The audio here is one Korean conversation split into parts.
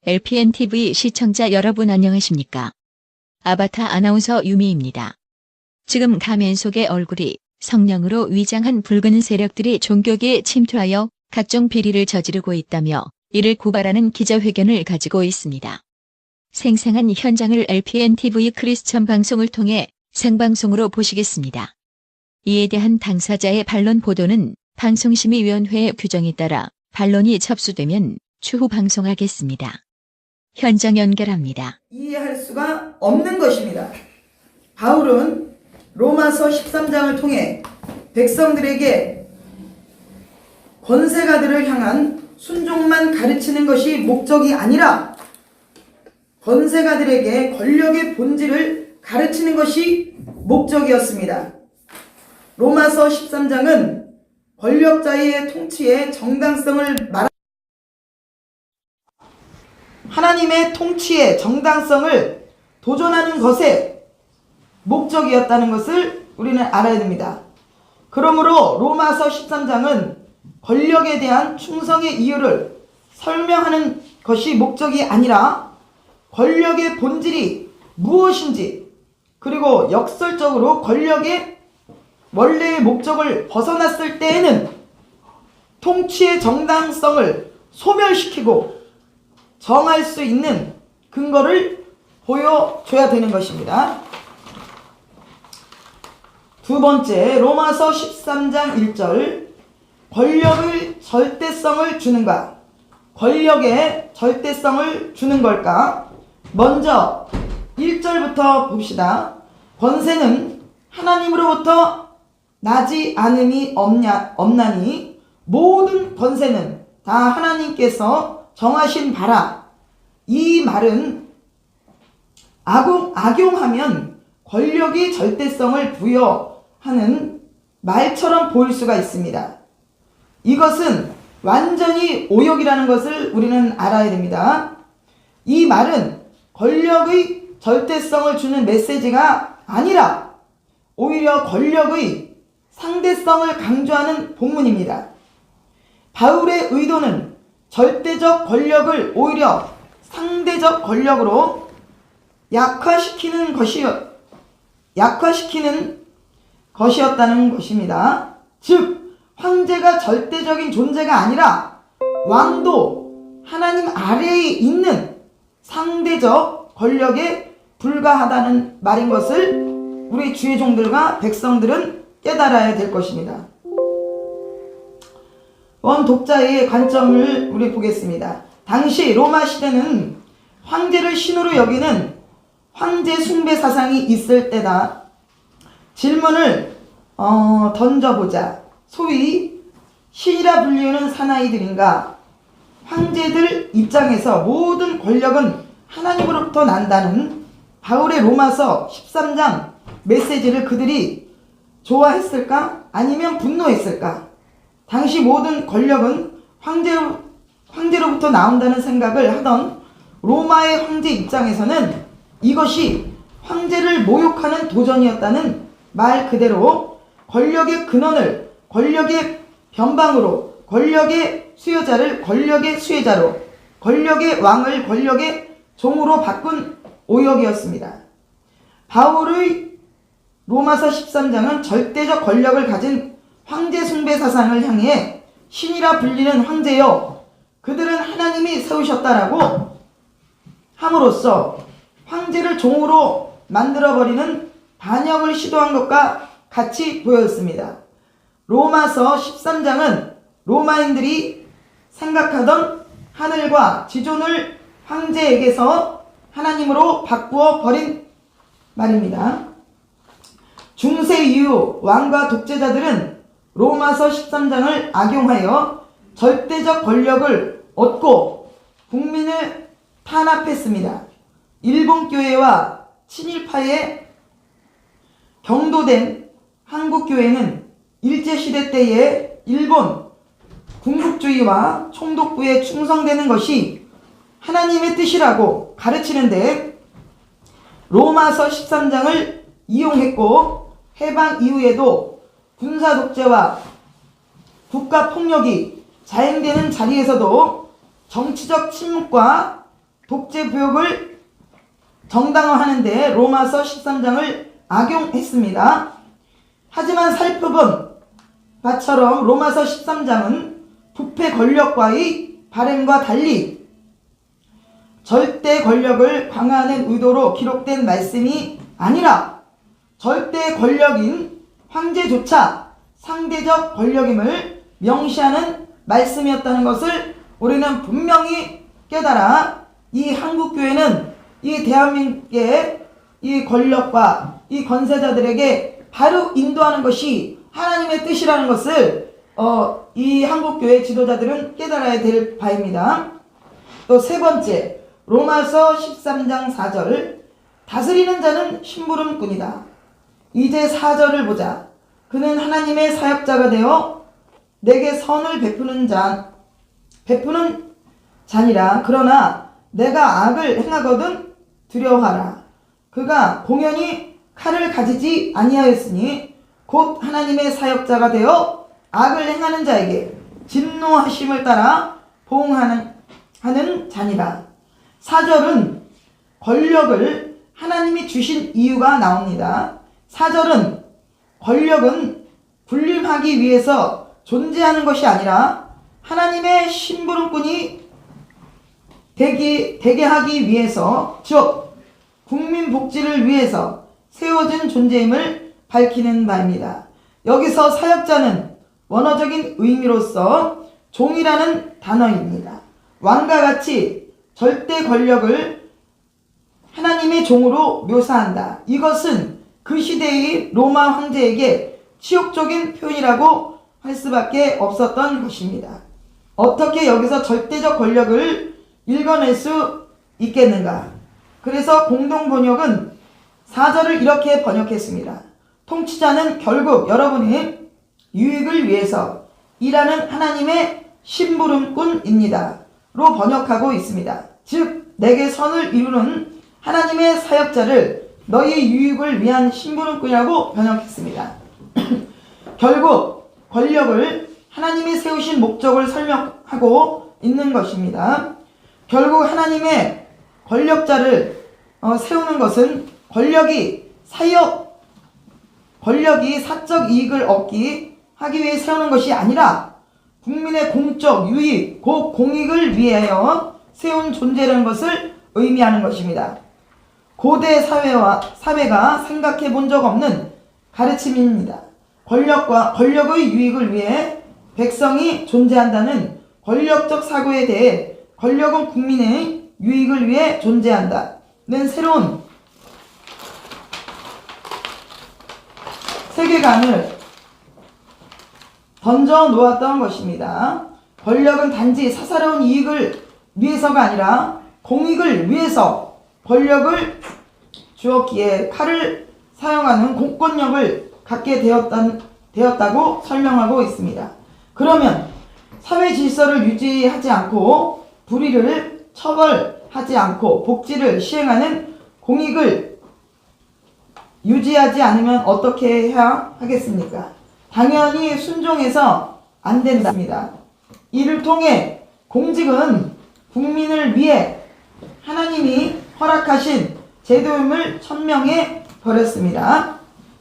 LPNTV 시청자 여러분 안녕하십니까? 아바타 아나운서 유미입니다. 지금 가면 속의 얼굴이 성령으로 위장한 붉은 세력들이 종교계에 침투하여 각종 비리를 저지르고 있다며 이를 고발하는 기자회견을 가지고 있습니다. 생생한 현장을 LPNTV 크리스천 방송을 통해 생방송으로 보시겠습니다. 이에 대한 당사자의 반론 보도는 방송심의위원회의 규정에 따라 반론이 접수되면 추후 방송하겠습니다. 현장 연결합니다. 이해할 수가 없는 것입니다. 바울은 로마서 13장을 통해 백성들에게 권세가들을 향한 순종만 가르치는 것이 목적이 아니라 권세가들에게 권력의 본질을 가르치는 것이 목적이었습니다. 로마서 13장은 권력자의 통치의 정당성을 하나님의 통치의 정당성을 도전하는 것에 목적이었다는 것을 우리는 알아야 됩니다. 그러므로 로마서 13장은 권력에 대한 충성의 이유를 설명하는 것이 목적이 아니라 권력의 본질이 무엇인지, 그리고 역설적으로 권력의 원래의 목적을 벗어났을 때에는 통치의 정당성을 소멸시키고 정할 수 있는 근거를 보여줘야 되는 것입니다. 두 번째, 로마서 13장 1절, 권력의 절대성을 주는가? 권력에 절대성을 주는 걸까? 먼저 1절부터 봅시다. 권세는 하나님으로부터 나지 않음이 없나니 모든 권세는 다 하나님께서 정하신 바라. 이 말은 악용하면 권력이 절대성을 부여하는 말처럼 보일 수가 있습니다. 이것은 완전히 오역이라는 것을 우리는 알아야 됩니다. 이 말은 권력의 절대성을 주는 메시지가 아니라 오히려 권력의 상대성을 강조하는 본문입니다. 바울의 의도는 절대적 권력을 오히려 상대적 권력으로 약화시키는 것이었다는 것입니다. 즉, 황제가 절대적인 존재가 아니라 왕도 하나님 아래에 있는 상대적 권력에 불과하다는 말인 것을 우리 주의 종들과 백성들은 깨달아야 될 것입니다. 원 독자의 관점을 우리 보겠습니다. 당시 로마 시대는 황제를 신으로 여기는 황제 숭배 사상이 있을 때다. 질문을 던져보자. 소위 신이라 불리우는 사나이들인가? 황제들 입장에서 모든 권력은 하나님으로부터 난다는 바울의 로마서 13장 메시지를 그들이 좋아했을까? 아니면 분노했을까? 당시 모든 권력은 황제로부터 나온다는 생각을 하던 로마의 황제 입장에서는 이것이 황제를 모욕하는 도전이었다는 말 그대로 권력의 근원을 권력의 변방으로, 권력의 수요자를 권력의 수혜자로, 권력의 왕을 권력의 종으로 바꾼 오역이었습니다. 바울의 로마서 13장은 절대적 권력을 가진 황제 숭배 사상을 향해 신이라 불리는 황제여, 그들은 하나님이 세우셨다라고 함으로써 황제를 종으로 만들어버리는 반역을 시도한 것과 같이 보였습니다. 로마서 13장은 로마인들이 생각하던 하늘과 지존을 황제에게서 하나님으로 바꾸어 버린 말입니다. 중세 이후 왕과 독재자들은 로마서 13장을 악용하여 절대적 권력을 얻고 국민을 탄압했습니다. 일본 교회와 친일파에 경도된 한국 교회는 일제시대 때에 일본 군국주의와 총독부에 충성되는 것이 하나님의 뜻이라고 가르치는데 로마서 13장을 이용했고, 해방 이후에도 군사 독재와 국가 폭력이 자행되는 자리에서도 정치적 침묵과 독재 부역을 정당화하는 데 로마서 13장을 악용했습니다. 하지만 살펴본 바처럼 로마서 13장은 부패 권력과의 바램과 달리 절대 권력을 강화하는 의도로 기록된 말씀이 아니라 절대 권력인 황제조차 상대적 권력임을 명시하는 말씀이었다는 것을 우리는 분명히 깨달아 이 한국교회는 이 대한민국의 이 권력과 이 권세자들에게 바로 인도하는 것이 하나님의 뜻이라는 것을 이 한국교회 지도자들은 깨달아야 될 바입니다. 또 세 번째, 로마서 13장 4절, 다스리는 자는 심부름꾼이다. 이제 4절을 보자. 그는 하나님의 사역자가 되어 내게 선을 베푸는 자니라. 그러나 내가 악을 행하거든 두려워하라. 그가 공연히 칼을 가지지 아니하였으니 곧 하나님의 사역자가 되어 악을 행하는 자에게 진노하심을 따라 보응하는 자니라. 4절은 권력을 하나님이 주신 이유가 나옵니다. 4절은 권력은 군림하기 위해서 존재하는 것이 아니라 하나님의 심부름꾼이 되게 하기 위해서, 즉 국민 복지를 위해서 세워진 존재임을 밝히는 바입니다. 여기서 사역자는 원어적인 의미로서 종이라는 단어입니다. 왕과 같이 절대 권력을 하나님의 종으로 묘사한다. 이것은 그 시대의 로마 황제에게 치욕적인 표현이라고 할 수밖에 없었던 것입니다. 어떻게 여기서 절대적 권력을 읽어낼 수 있겠는가? 그래서 공동번역은 4절을 이렇게 번역했습니다. 통치자는 결국 여러분의 유익을 위해서 일하는 하나님의 심부름꾼입니다. 로 번역하고 있습니다. 즉 내게 선을 이루는 하나님의 사역자를 너희의 유익을 위한 심부름꾼이라고 번역했습니다. 결국 권력을 하나님이 세우신 목적을 설명하고 있는 것입니다. 결국 하나님의 권력자를 세우는 것은 권력이 사적 이익을 하기 위해 세우는 것이 아니라 국민의 공적 유익, 곧 공익을 위하여 세운 존재라는 것을 의미하는 것입니다. 고대 사회가 생각해 본 적 없는 가르침입니다. 권력의 유익을 위해 백성이 존재한다는 권력적 사고에 대해 권력은 국민의 유익을 위해 존재한다는 새로운 세계관을 던져 놓았던 것입니다. 권력은 단지 사사로운 이익을 위해서가 아니라 공익을 위해서 권력을 주었기에 칼을 사용하는 공권력을 갖게 되었다고 설명하고 있습니다. 그러면 사회 질서를 유지하지 않고 불의를 처벌하지 않고 복지를 시행하는 공익을 유지하지 않으면 어떻게 해야 하겠습니까? 당연히 순종해서 안 된답니다. 이를 통해 공직은 국민을 위해 하나님이 허락하신 제도임을 천명해 버렸습니다.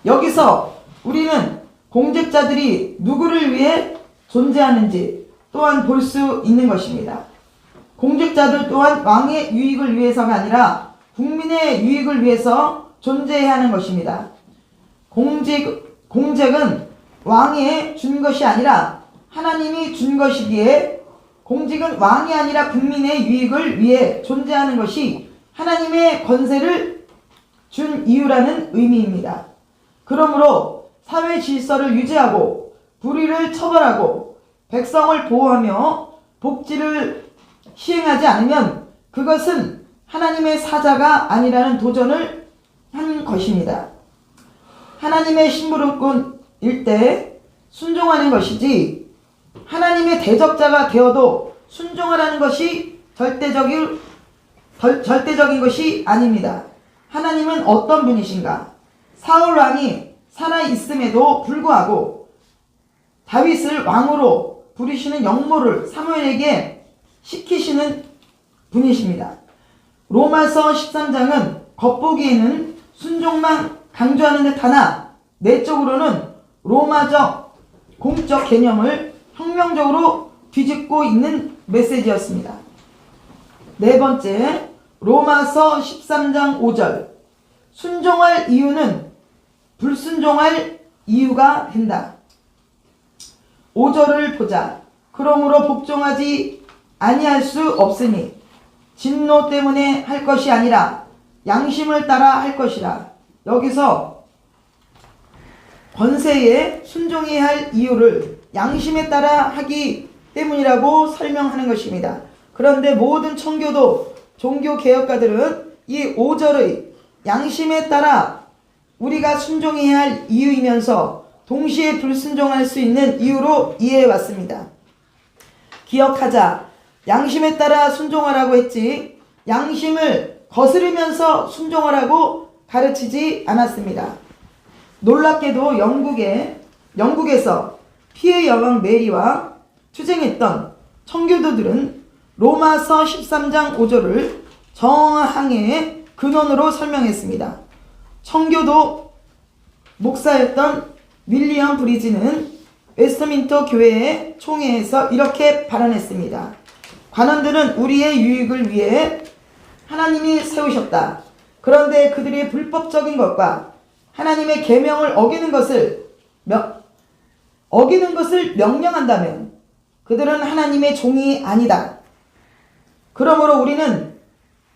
여기서 우리는 공직자들이 누구를 위해 존재하는지 또한 볼 수 있는 것입니다. 공직자들 또한 왕의 유익을 위해서가 아니라 국민의 유익을 위해서 존재해야 하는 것입니다. 공직은 왕이 준 것이 아니라 하나님이 준 것이기에 공직은 왕이 아니라 국민의 유익을 위해 존재하는 것이 하나님의 권세를 준 이유라는 의미입니다. 그러므로 사회 질서를 유지하고 불의를 처벌하고 백성을 보호하며 복지를 시행하지 않으면 그것은 하나님의 사자가 아니라는 도전을 한 것입니다. 하나님의 심부름꾼일 때 순종하는 것이지 하나님의 대적자가 되어도 순종하라는 것이 절대적인 것이 아닙니다. 하나님은 어떤 분이신가? 사울 왕이 살아 있음에도 불구하고 다윗을 왕으로 부리시는 역모를 사무엘에게 시키시는 분이십니다. 로마서 13장은 겉보기에는 순종만 강조하는 듯하나 내적으로는 로마적 공적 개념을 혁명적으로 뒤집고 있는 메시지였습니다. 네 번째, 로마서 13장 5절. 순종할 이유는 불순종할 이유가 된다. 5절을 보자. 그러므로 복종하지 아니할 수 없으니 진노 때문에 할 것이 아니라 양심을 따라 할 것이라. 여기서 권세에 순종해야 할 이유를 양심에 따라 하기 때문이라고 설명하는 것입니다. 그런데 모든 청교도 종교개혁가들은 이 5절의 양심에 따라 우리가 순종해야 할 이유이면서 동시에 불순종할 수 있는 이유로 이해해 왔습니다. 기억하자. 양심에 따라 순종하라고 했지 양심을 거스르면서 순종하라고 가르치지 않았습니다. 놀랍게도 영국에서 피해 여왕 메리와 투쟁했던 청교도들은 로마서 13장 5절을 저항의 근원으로 설명했습니다. 청교도 목사였던 윌리엄 브리지는 웨스트민스터 교회의 총회에서 이렇게 발언했습니다. 관원들은 우리의 유익을 위해 하나님이 세우셨다. 그런데 그들이 불법적인 것과 하나님의 계명을 어기는 것을 명령한다면 그들은 하나님의 종이 아니다. 그러므로 우리는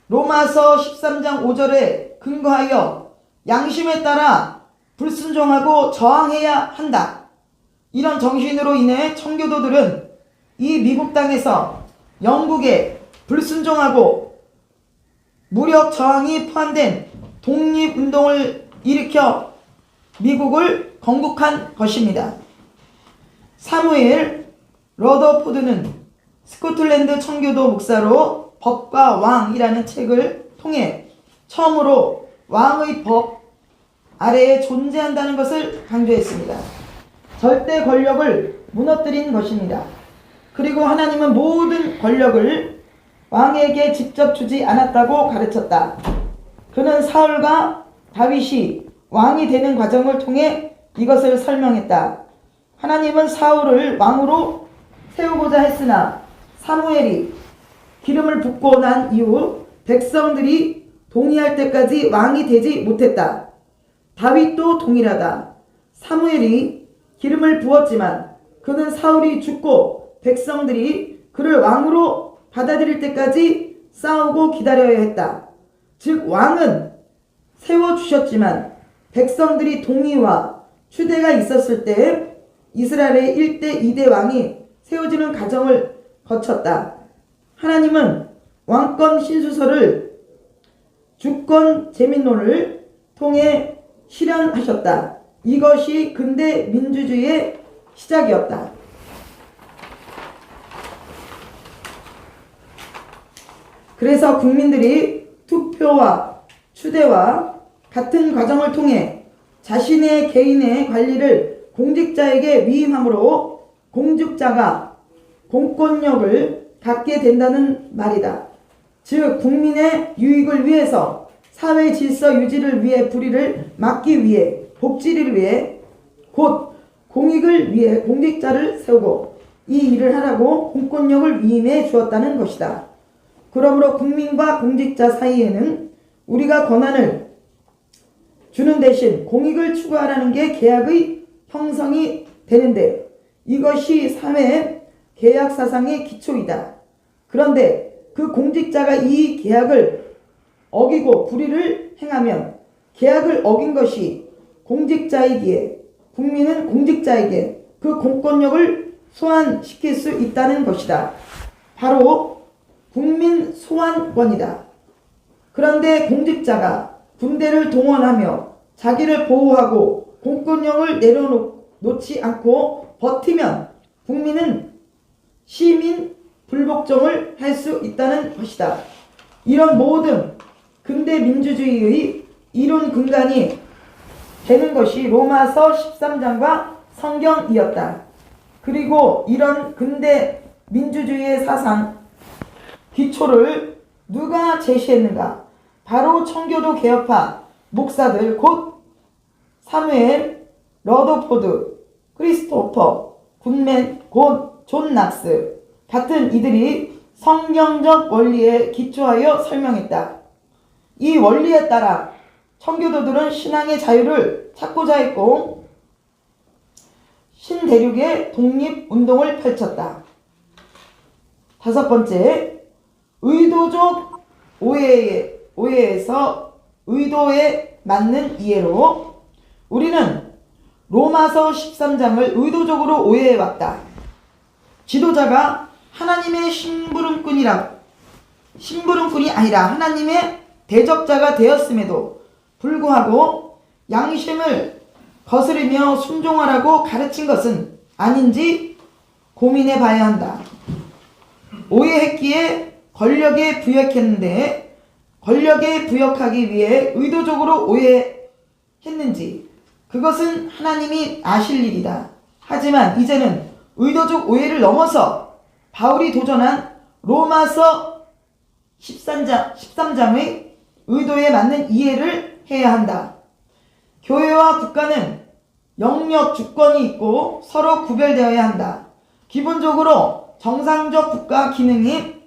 로마서 13장 5절에 근거하여 양심에 따라 불순종하고 저항해야 한다. 이런 정신으로 인해 청교도들은 이 미국 땅에서 영국에 불순종하고 무력 저항이 포함된 독립운동을 일으켜 미국을 건국한 것입니다. 사무엘 러더포드는 스코틀랜드 청교도 목사로 법과 왕이라는 책을 통해 처음으로 왕의 법 아래에 존재한다는 것을 강조했습니다. 절대 권력을 무너뜨린 것입니다. 그리고 하나님은 모든 권력을 왕에게 직접 주지 않았다고 가르쳤다. 그는 사울과 다윗이 왕이 되는 과정을 통해 이것을 설명했다. 하나님은 사울을 왕으로 세우고자 했으나 사무엘이 기름을 붓고 난 이후 백성들이 동의할 때까지 왕이 되지 못했다. 다윗도 동일하다. 사무엘이 기름을 부었지만 그는 사울이 죽고 백성들이 그를 왕으로 받아들일 때까지 싸우고 기다려야 했다. 즉 왕은 세워주셨지만 백성들이 동의와 추대가 있었을 때 이스라엘의 1대 2대 왕이 세워지는 과정을 거쳤다. 하나님은 왕권 신수설을 주권 재민론을 통해 실현하셨다. 이것이 근대 민주주의의 시작이었다. 그래서 국민들이 투표와 추대와 같은 과정을 통해 자신의 개인의 관리를 공직자에게 위임함으로 공직자가 공권력을 갖게 된다는 말이다. 즉 국민의 유익을 위해서 사회 질서 유지를 위해 불의를 막기 위해 복지를 위해 곧 공익을 위해 공직자를 세우고 이 일을 하라고 공권력을 위임해 주었다는 것이다. 그러므로 국민과 공직자 사이에는 우리가 권한을 주는 대신 공익을 추구하라는 게 계약의 형성이 되는데 이것이 사회 계약 사상의 기초이다. 그런데 그 공직자가 이 계약을 어기고 불의를 행하면 계약을 어긴 것이 공직자이기에 국민은 공직자에게 그 공권력을 소환시킬 수 있다는 것이다. 바로 국민 소환권이다. 그런데 공직자가 군대를 동원하며 자기를 보호하고 공권력을 내려놓지 않고 버티면 국민은 시민 불복종을 할 수 있다는 것이다. 이런 모든 근대 민주주의의 이론 근간이 되는 것이 로마서 13장과 성경이었다. 그리고 이런 근대 민주주의의 사상 기초를 누가 제시했는가? 바로 청교도 개혁파 목사들 곧 사무엘, 러더포드, 크리스토퍼, 굿맨, 곧 존 낙스 같은 이들이 성경적 원리에 기초하여 설명했다. 이 원리에 따라 청교도들은 신앙의 자유를 찾고자 했고 신대륙의 독립운동을 펼쳤다. 다섯 번째, 의도적 오해에서 의도에 맞는 이해로 우리는 로마서 13장을 의도적으로 오해해왔다. 지도자가 하나님의 심부름꾼이 아니라 하나님의 대적자가 되었음에도 불구하고 양심을 거스르며 순종하라고 가르친 것은 아닌지 고민해 봐야 한다. 오해했기에 권력에 부역했는데 권력에 부역하기 위해 의도적으로 오해했는지 그것은 하나님이 아실 일이다. 하지만 이제는 의도적 오해를 넘어서 바울이 도전한 로마서 13장의 의도에 맞는 이해를 해야 한다. 교회와 국가는 영역 주권이 있고 서로 구별되어야 한다. 기본적으로 정상적 국가 기능이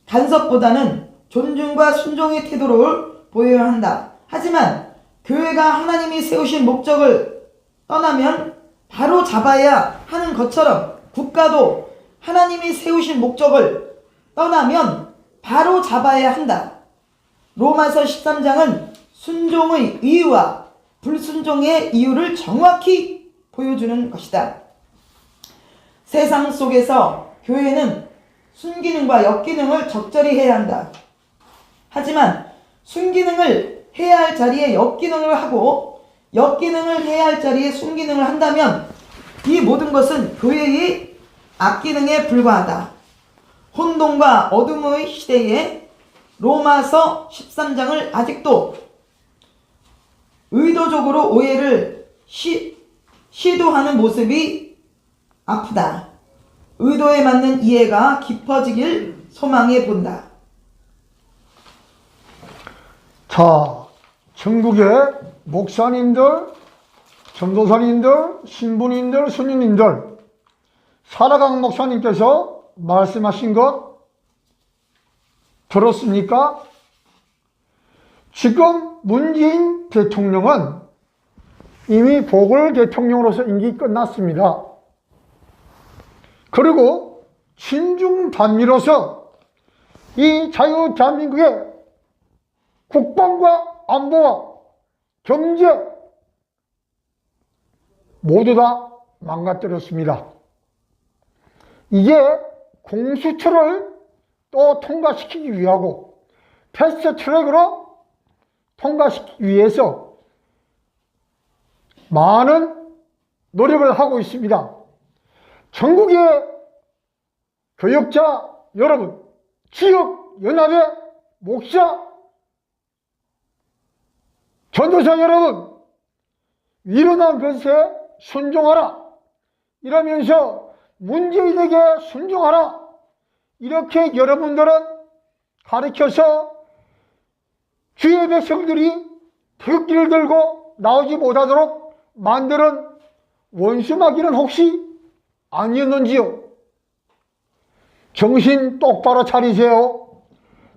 간섭보다는 존중과 순종의 태도를 보여야 한다. 하지만 교회가 하나님이 세우신 목적을 떠나면 바로 잡아야 하는 것처럼 국가도 하나님이 세우신 목적을 떠나면 바로 잡아야 한다. 로마서 13장은 순종의 이유와 불순종의 이유를 정확히 보여주는 것이다. 세상 속에서 교회는 순기능과 역기능을 적절히 해야 한다. 하지만 순기능을 해야 할 자리에 역기능을 하고 역기능을 해야 할 자리에 순기능을 한다면 이 모든 것은 교회의 악기능에 불과하다. 혼돈과 어둠의 시대에 로마서 13장을 아직도 의도적으로 오해를 시도하는 모습이 아프다. 의도에 맞는 이해가 깊어지길 소망해 본다. 자, 전국의 목사님들, 전도사님들, 신부님들, 스님님들, 사라강 목사님께서 말씀하신 것 들었습니까? 지금 문재인 대통령은 이미 보궐 대통령으로서 임기 끝났습니다. 그리고 친중반미로서 이 자유 대한민국의 국방과 안보와 경제 모두 다 망가뜨렸습니다. 이제 공수처를 또 통과시키기 위하고 패스트 트랙으로 통과시키기 위해서 많은 노력을 하고 있습니다. 전국의 교역자 여러분, 지역연합의 목사, 전도사 여러분, 위로난 것에 순종하라. 이러면서 문재인에게 순종하라. 이렇게 여러분들은 가르쳐서 주의 백성들이 태극기를 들고 나오지 못하도록 만드는 원수마귀는 혹시 아니었는지요? 정신 똑바로 차리세요.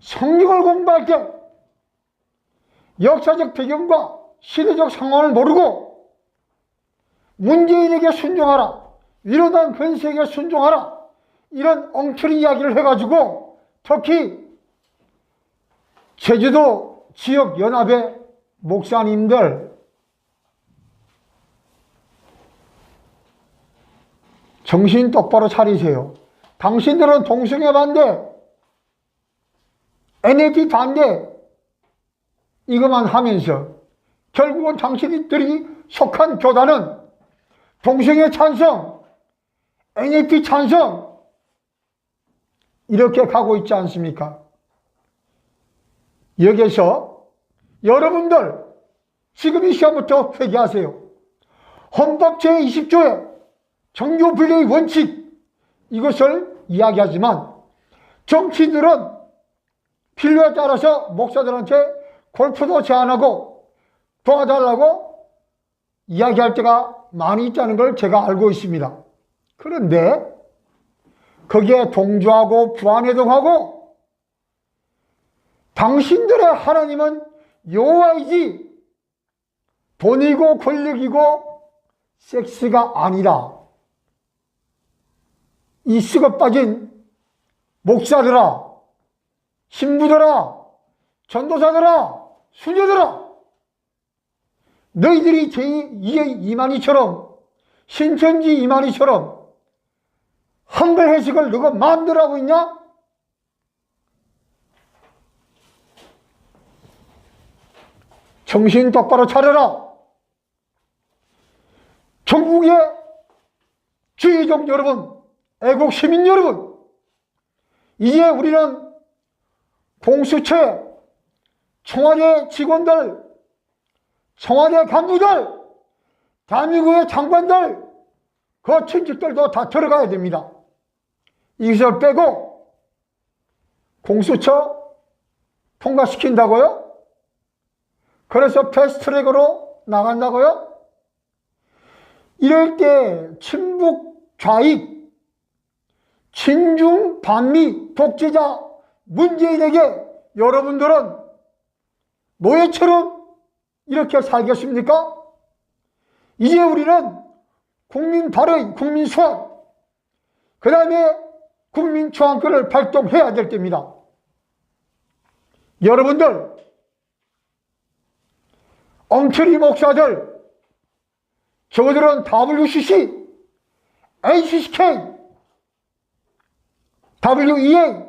성경을 공부할 때 역사적 배경과 시대적 상황을 모르고 문재인에게 순종하라, 위로난 권세에게 순종하라, 이런 엉터리 이야기를 해가지고 특히 제주도 지역연합의 목사님들, 정신 똑바로 차리세요. 당신들은 동성애 반대, NLP 반대 이것만 하면서 결국은 당신들이 속한 교단은 동성애 찬성, NLP 찬성 이렇게 가고 있지 않습니까? 여기서 여러분들 지금 이 시간부터 회개하세요. 헌법 제20조의 정교분리의 원칙 이것을 이야기하지만 정치인들은 필요에 따라서 목사들한테 골프도 제안하고 도와달라고 이야기할 때가 많이 있다는 걸 제가 알고 있습니다. 그런데 거기에 동조하고 부안해동하고 당신들의 하나님은 여호와이지 돈이고 권력이고 섹스가 아니라, 이 썩어 빠진 목사들아, 신부들아, 전도사들아, 수녀들아, 너희들이 제2의 이만희처럼, 신천지 이만희처럼 한글 해석을 누가 마음대로 하고 있냐? 정신 똑바로 차려라. 전국의 주의종 여러분, 애국 시민 여러분, 이제 우리는 공수처, 청와대 직원들, 청와대 간부들, 대한민국의 장관들, 그 친척들도 다 들어가야 됩니다. 이것을 빼고 공수처 통과시킨다고요? 그래서 패스트트랙으로 나간다고요? 이럴 때 친북 좌익, 친중 반미 독재자 문재인에게 여러분들은 노예처럼 이렇게 살겠습니까? 이제 우리는 국민 발의, 국민 소원, 그 다음에 국민 초안권을 발동해야 될 때입니다. 여러분들, 엉터리 목사들, 저들은 WCC, ACCK, WEA,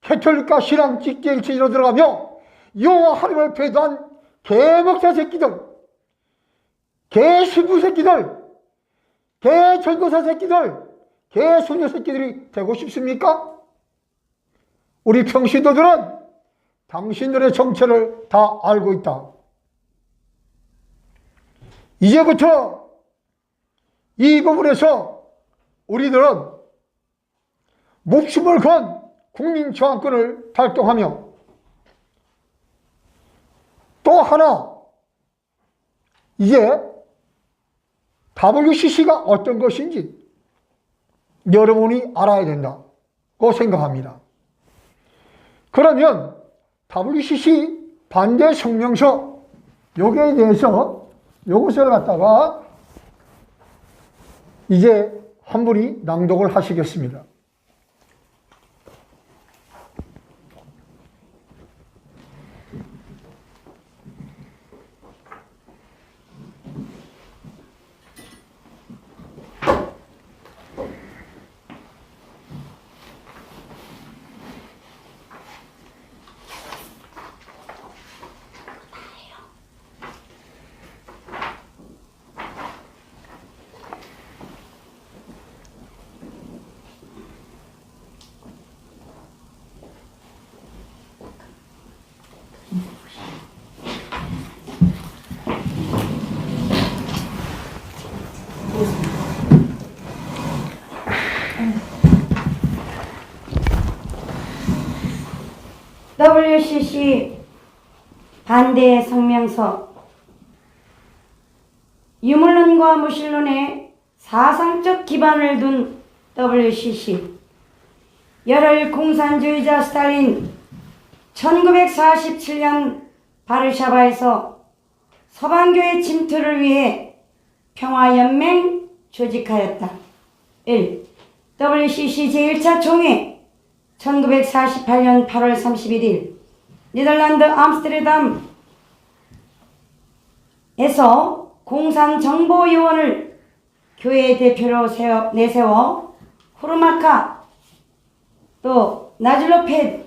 캐톨릭과 신앙 직계일체로 들어가며 여호와 하나님을 배도한 개목사 새끼들, 개신부 새끼들, 개전도사 새끼들, 개소녀 새끼들이 되고 싶습니까? 우리 평신도들은 당신들의 정체를 다 알고 있다. 이제부터 이 부분에서 우리들은 목숨을 건 국민 저항권을 발동하며, 또 하나, 이제 WCC가 어떤 것인지 여러분이 알아야 된다고 생각합니다. 그러면 WCC 반대 성명서, 여기에 대해서 요것을 갖다가 이제 한 분이 낭독을 하시겠습니다. WCC 반대 성명서. 유물론과 무신론에 사상적 기반을 둔 WCC. 열혈 공산주의자 스탈린 1947년 바르샤바에서 서방교의 침투를 위해 평화연맹 조직하였다. 1. WCC 제1차 총회 1948년 8월 31일 네덜란드 암스테르담에서 공산정보요원을 교회 대표로 내세워 후르마카 또 나즐로페드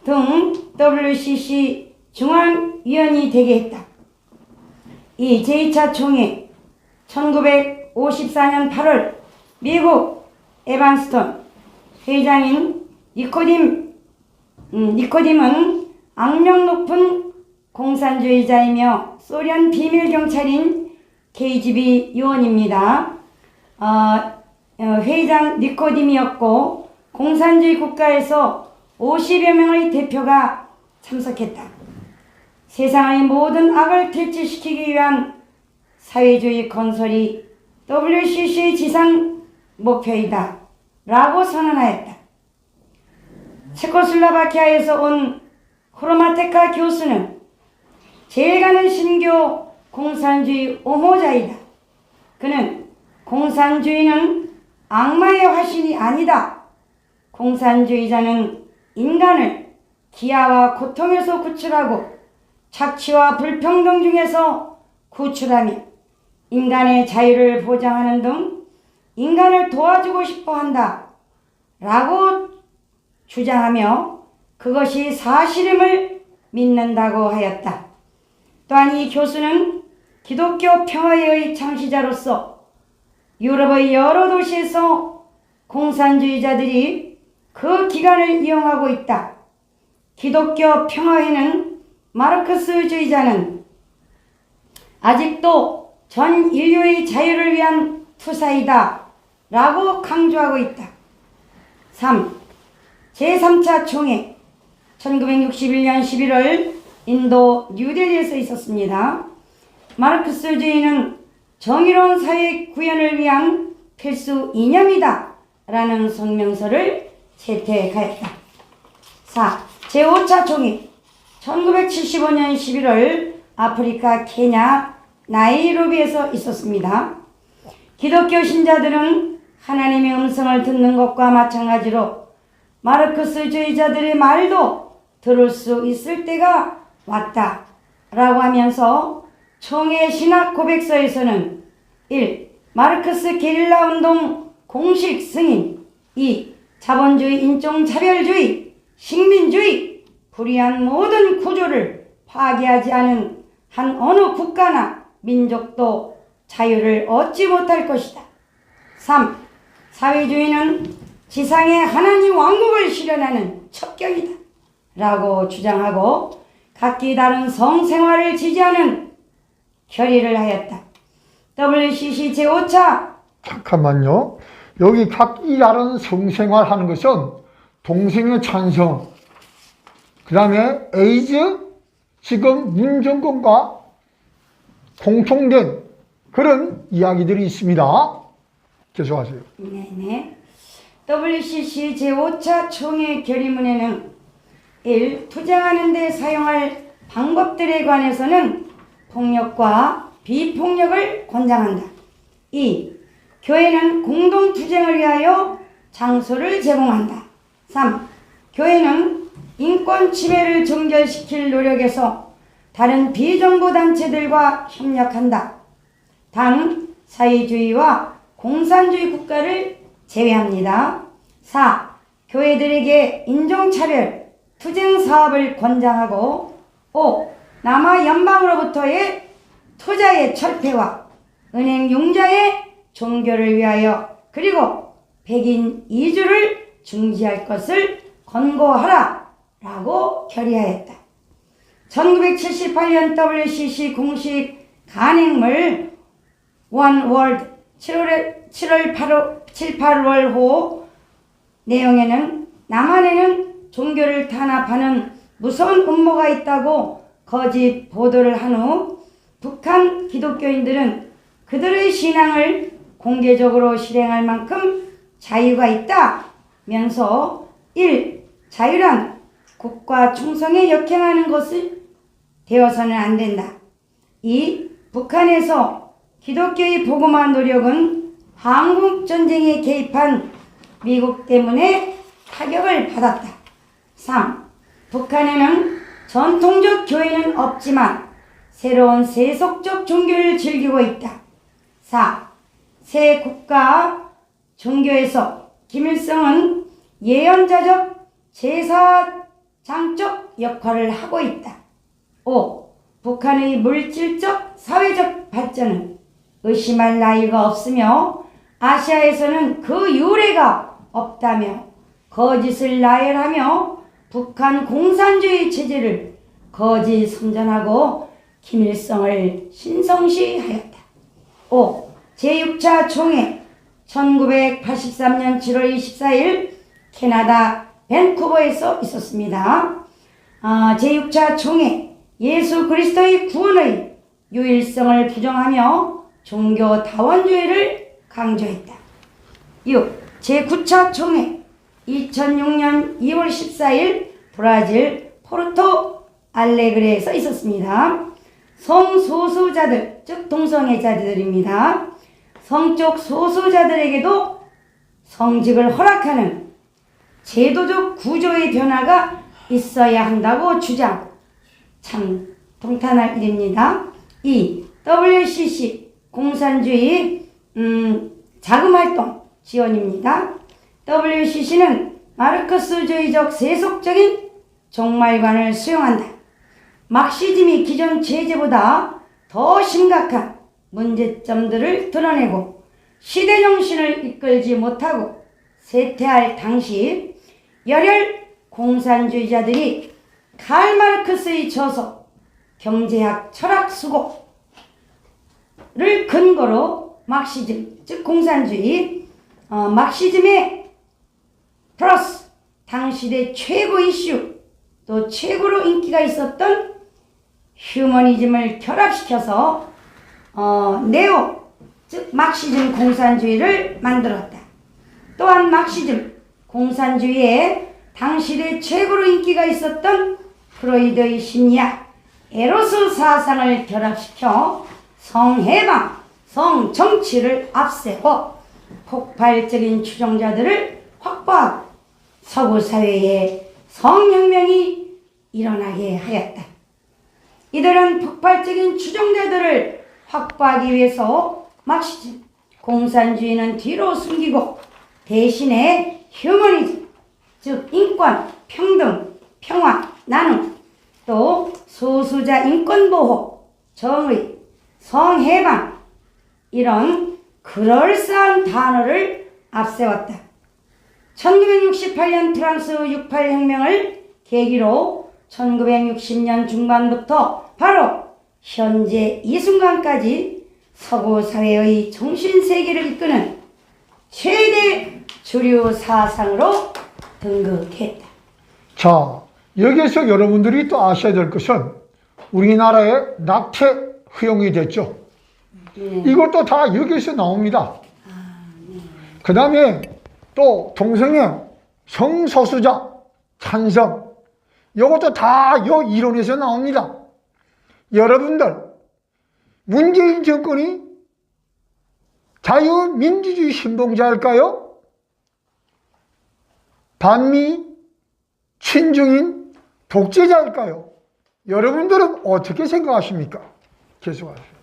등 WCC 중앙위원이 되게 했다. 이 제2차 총회 1954년 8월 미국 에반스톤 회장인 니코딤은 악명 높은 공산주의자이며 소련 비밀경찰인 KGB 요원입니다. 회장 니코딤이었고 공산주의 국가에서 50여 명의 대표가 참석했다. 세상의 모든 악을 퇴치시키기 위한 사회주의 건설이 WCC의 지상 목표이다 라고 선언하였다. 체코슬라바키아에서 온 크로마테카 교수는 제일 가는 신교 공산주의 옹호자이다. 그는 공산주의는 악마의 화신이 아니다. 공산주의자는 인간을 기아와 고통에서 구출하고 착취와 불평등 중에서 구출하며 인간의 자유를 보장하는 등 인간을 도와주고 싶어 한다 라고 주장하며 그것이 사실임을 믿는다고 하였다. 또한 이 교수는 기독교 평화의 창시자로서 유럽의 여러 도시에서 공산주의자들이 그 기간을 이용하고 있다. 기독교 평화회는 마르크스주의자는 아직도 전 인류의 자유를 위한 투사이다 라고 강조하고 있다. 3. 제3차 총회 1961년 11월 인도 뉴델리에서 있었습니다. 마르크스주의는 정의로운 사회 구현을 위한 필수 이념이다 라는 성명서를 채택하였다. 4. 제5차 총회 1975년 11월 아프리카 케냐 나이로비에서 있었습니다. 기독교 신자들은 하나님의 음성을 듣는 것과 마찬가지로 마르크스주의자들의 말도 들을 수 있을 때가 왔다 라고 하면서 총회 신학 고백서에서는 1. 마르크스 게릴라 운동 공식 승인 2. 자본주의 인종차별주의 식민주의 불의한 모든 구조를 파괴하지 않은 한 어느 국가나 민족도 자유를 얻지 못할 것이다. 3. 사회주의는 지상의 하나님 왕국을 실현하는 첩경이다 라고 주장하고 각기 다른 성생활을 지지하는 결의를 하였다. WCC 제5차 잠깐만요. 여기 각기 다른 성생활 하는 것은 동성애 찬성, 그 다음에 에이즈, 지금 문정권과 공통된 그런 이야기들이 있습니다. 계속하세요. 네네. WCC 제5차 총회 결의문에는 1. 투쟁하는 데 사용할 방법들에 관해서는 폭력과 비폭력을 권장한다. 2. 교회는 공동투쟁을 위하여 장소를 제공한다. 3. 교회는 인권 침해를 종결시킬 노력에서 다른 비정부단체들과 협력한다. 단, 사회주의와 공산주의 국가를 제외합니다. 4. 교회들에게 인종차별, 투쟁 사업을 권장하고 5. 남아 연방으로부터의 투자의 철폐와 은행 융자의 종교를 위하여 그리고 백인 이주를 중지할 것을 권고하라 라고 결의하였다. 1978년 WCC 공식 간행물 One World 7월 8월 내용에는 남한에는 종교를 탄압하는 무서운 음모가 있다고 거짓 보도를 한 후 북한 기독교인들은 그들의 신앙을 공개적으로 실행할 만큼 자유가 있다면서 1. 자유란 국가 충성에 역행하는 것을 되어서는 안 된다. 2. 북한에서 기독교의 복음화 노력은 한국전쟁에 개입한 미국 때문에 타격을 받았다. 3. 북한에는 전통적 교회는 없지만 새로운 세속적 종교를 즐기고 있다. 4. 새 국가 종교에서 김일성은 예언자적 제사장적 역할을 하고 있다. 5. 북한의 물질적 사회적 발전은 의심할 나위가 없으며 아시아에서는 그 유래가 없다며 거짓을 나열하며 북한 공산주의 체제를 거짓 선전하고 김일성을 신성시하였다. 5. 제6차 총회 1983년 7월 24일 캐나다 밴쿠버에서 있었습니다. 제6차 총회 예수 그리스도의 구원의 유일성을 부정하며 종교 다원주의를 강조했다. 6. 제9차 총회 2006년 2월 14일 브라질 포르토 알레그레에서 있었습니다. 성소수자들, 즉 동성애자들입니다. 성적 소수자들에게도 성직을 허락하는 제도적 구조의 변화가 있어야 한다고 주장. 참 동탄할 일입니다. 2. WCC 공산주의 자금활동 지원입니다. WCC는 마르크스주의적 세속적인 종말관을 수용한다. 막시즘이 기존 체제보다 더 심각한 문제점들을 드러내고 시대 정신을 이끌지 못하고 쇠퇴할 당시 열혈 공산주의자들이 칼 마르크스의 저서 경제학 철학 수고를 근거로 막시즘, 즉 공산주의, 막시즘의 플러스 당시대 최고 이슈 또 최고로 인기가 있었던 휴머니즘을 결합시켜서 네오, 즉 막시즘 공산주의를 만들었다. 또한 막시즘 공산주의에 당시대 최고로 인기가 있었던 프로이드의 심리학, 에로스 사상을 결합시켜 성해방, 성정치를 앞세워 폭발적인 추종자들을 확보하고 서구 사회에 성혁명이 일어나게 하였다. 이들은 폭발적인 추종자들을 확보하기 위해서 막시즘, 공산주의는 뒤로 숨기고 대신에 휴머니즘, 즉 인권, 평등, 평화, 나눔, 또 소수자 인권보호, 정의, 성해방 이런 그럴싸한 단어를 앞세웠다. 1968년 프랑스 68혁명을 계기로 1960년 중반부터 바로 현재 이 순간까지 서구 사회의 정신세계를 이끄는 최대 주류 사상으로 등극했다. 자, 여기에서 여러분들이 또 아셔야 될 것은 우리나라에 낙태 허용이 됐죠. 네. 이것도 다 여기에서 나옵니다. 그 다음에 또 동성애, 성소수자, 찬성, 이것도 다 이 이론에서 나옵니다. 여러분들, 문재인 정권이 자유민주주의 신봉자일까요? 반미, 친중인, 독재자일까요? 여러분들은 어떻게 생각하십니까? 계속하세요.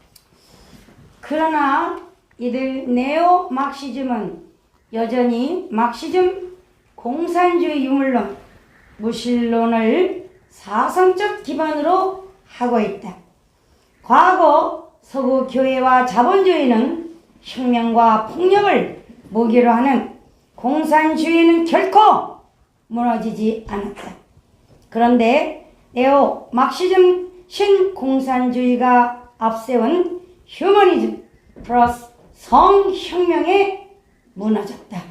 그러나 이들 네오 막시즘은 여전히 막시즘 공산주의 유물론, 무신론을 사상적 기반으로 하고 있다. 과거 서구 교회와 자본주의는 혁명과 폭력을 모기로 하는 공산주의는 결코 무너지지 않았다. 그런데 네오 막시즘 신공산주의가 앞세운 휴머니즘 플러스 성혁명에 무너졌다.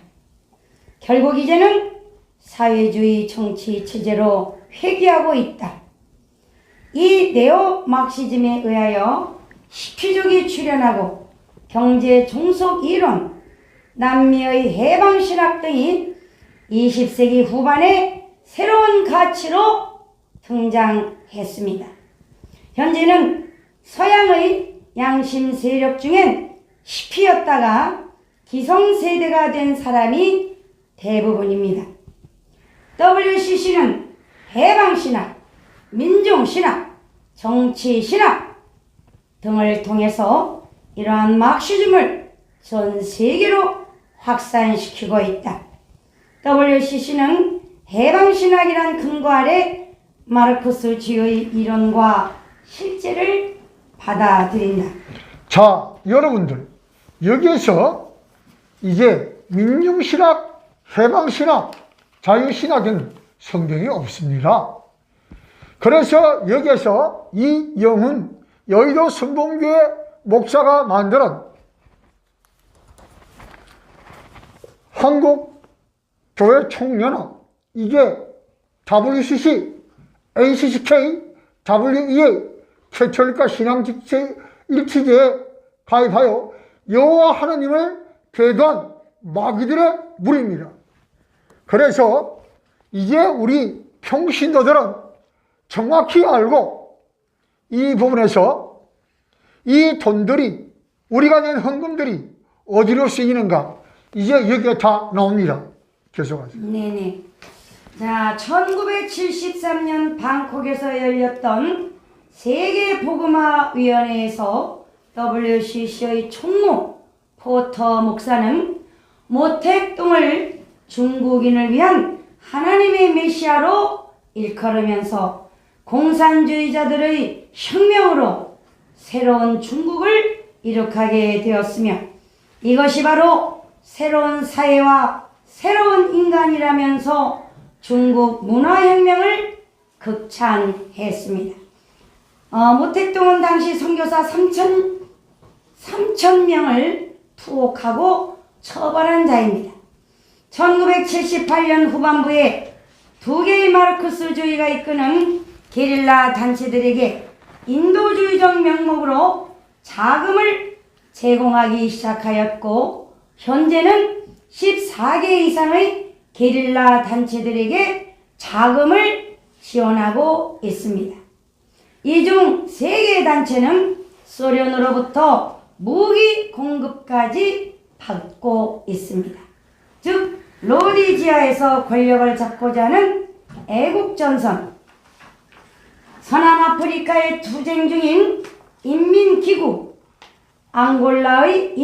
결국 이제는 사회주의 정치 체제로 회귀하고 있다. 이 네오 막시즘에 의하여 시피족이 출현하고 경제 종속 이론, 남미의 해방신학 등이 20세기 후반에 새로운 가치로 등장했습니다. 현재는 서양의 양심 세력 중엔 시피였다가 기성세대가 된 사람이 대부분입니다. WCC는 해방신학, 민중신학, 정치신학 등을 통해서 이러한 막시즘을 전 세계로 확산시키고 있다. WCC는 해방신학이란 근거 아래 마르크스주의 이론과 실제를 받아들인다. 자, 여러분들, 여기에서 이제 민중신학, 해방신학, 자유신학은 성경이 없습니다. 그래서 여기에서 이영훈 여의도 선봉교회 목사가 만든 한국교회 총연합 이게 WCC, ACCK, WEA, 캐톨릭과 신앙직체 일치제에 가입하여 여호와 하나님을 배도한 마귀들의 무리입니다. 그래서 이제 우리 평신도들은 정확히 알고 이 부분에서 이 돈들이, 우리가 낸 헌금들이 어디로 쓰이는가, 이제 여기에 다 나옵니다. 계속하세요. 네네. 자, 1973년 방콕에서 열렸던 세계복음화위원회에서 WCC의 총무 포터 목사는 모택동을 중국인을 위한 하나님의 메시아로 일컬으면서 공산주의자들의 혁명으로 새로운 중국을 이룩하게 되었으며, 이것이 바로 새로운 사회와 새로운 인간이라면서 중국 문화혁명을 극찬했습니다. 모택동은 당시 선교사 3,000명을 투옥하고 처벌한 자입니다. 1978년 후반부에 두 개의 마르크스주의가 이끄는 게릴라 단체들에게 인도주의적 명목으로 자금을 제공하기 시작하였고, 현재는 14개 이상의 게릴라 단체들에게 자금을 지원하고 있습니다. 이 중 3개의 단체는 소련으로부터 무기 공급까지 받고 있습니다. 즉, 로디지아에서 권력을 잡고자 하는 애국전선, 서남아프리카에 투쟁 중인 인민기구, 앙골라의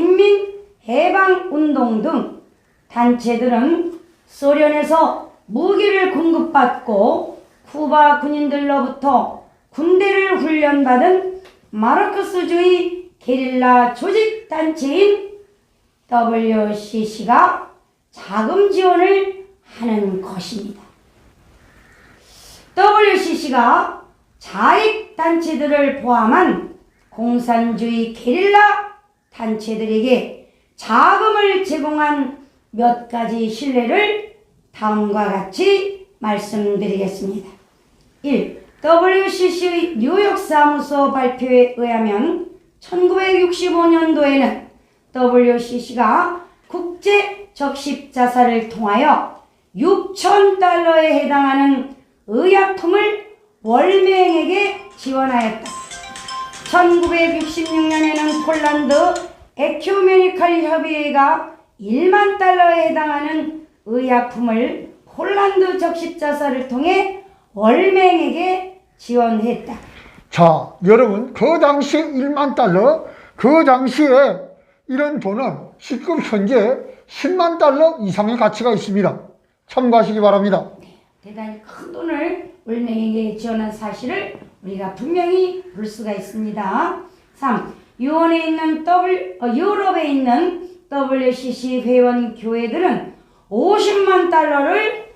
인민해방운동 등 단체들은 소련에서 무기를 공급받고 쿠바 군인들로부터 군대를 훈련받은 마르크스주의 게릴라 조직단체인 WCC가 자금 지원을 하는 것입니다. WCC가 자익단체들을 포함한 공산주의 게릴라 단체들에게 자금을 제공한 몇 가지 신뢰를 다음과 같이 말씀드리겠습니다. 1. WCC의 뉴욕 사무소 발표에 의하면 1965년도에는 WCC가 국제 적십자사를 통하여 6,000달러에 해당하는 의약품을 월맹에게 지원하였다. 1966년에는 폴란드 에큐메니컬 협의회가 1만 달러에 해당하는 의약품을 폴란드 적십자사를 통해 월맹에게 지원했다. 자, 여러분, 그 당시 1만 달러, 그 당시에 이런 돈은 지금 현재 10만 달러 이상의 가치가 있습니다. 참고하시기 바랍니다. 대단히 큰 돈을 월맹에게 지원한 사실을 우리가 분명히 볼 수가 있습니다. 3. 유럽에 있는 WCC 회원 교회들은 50만 달러를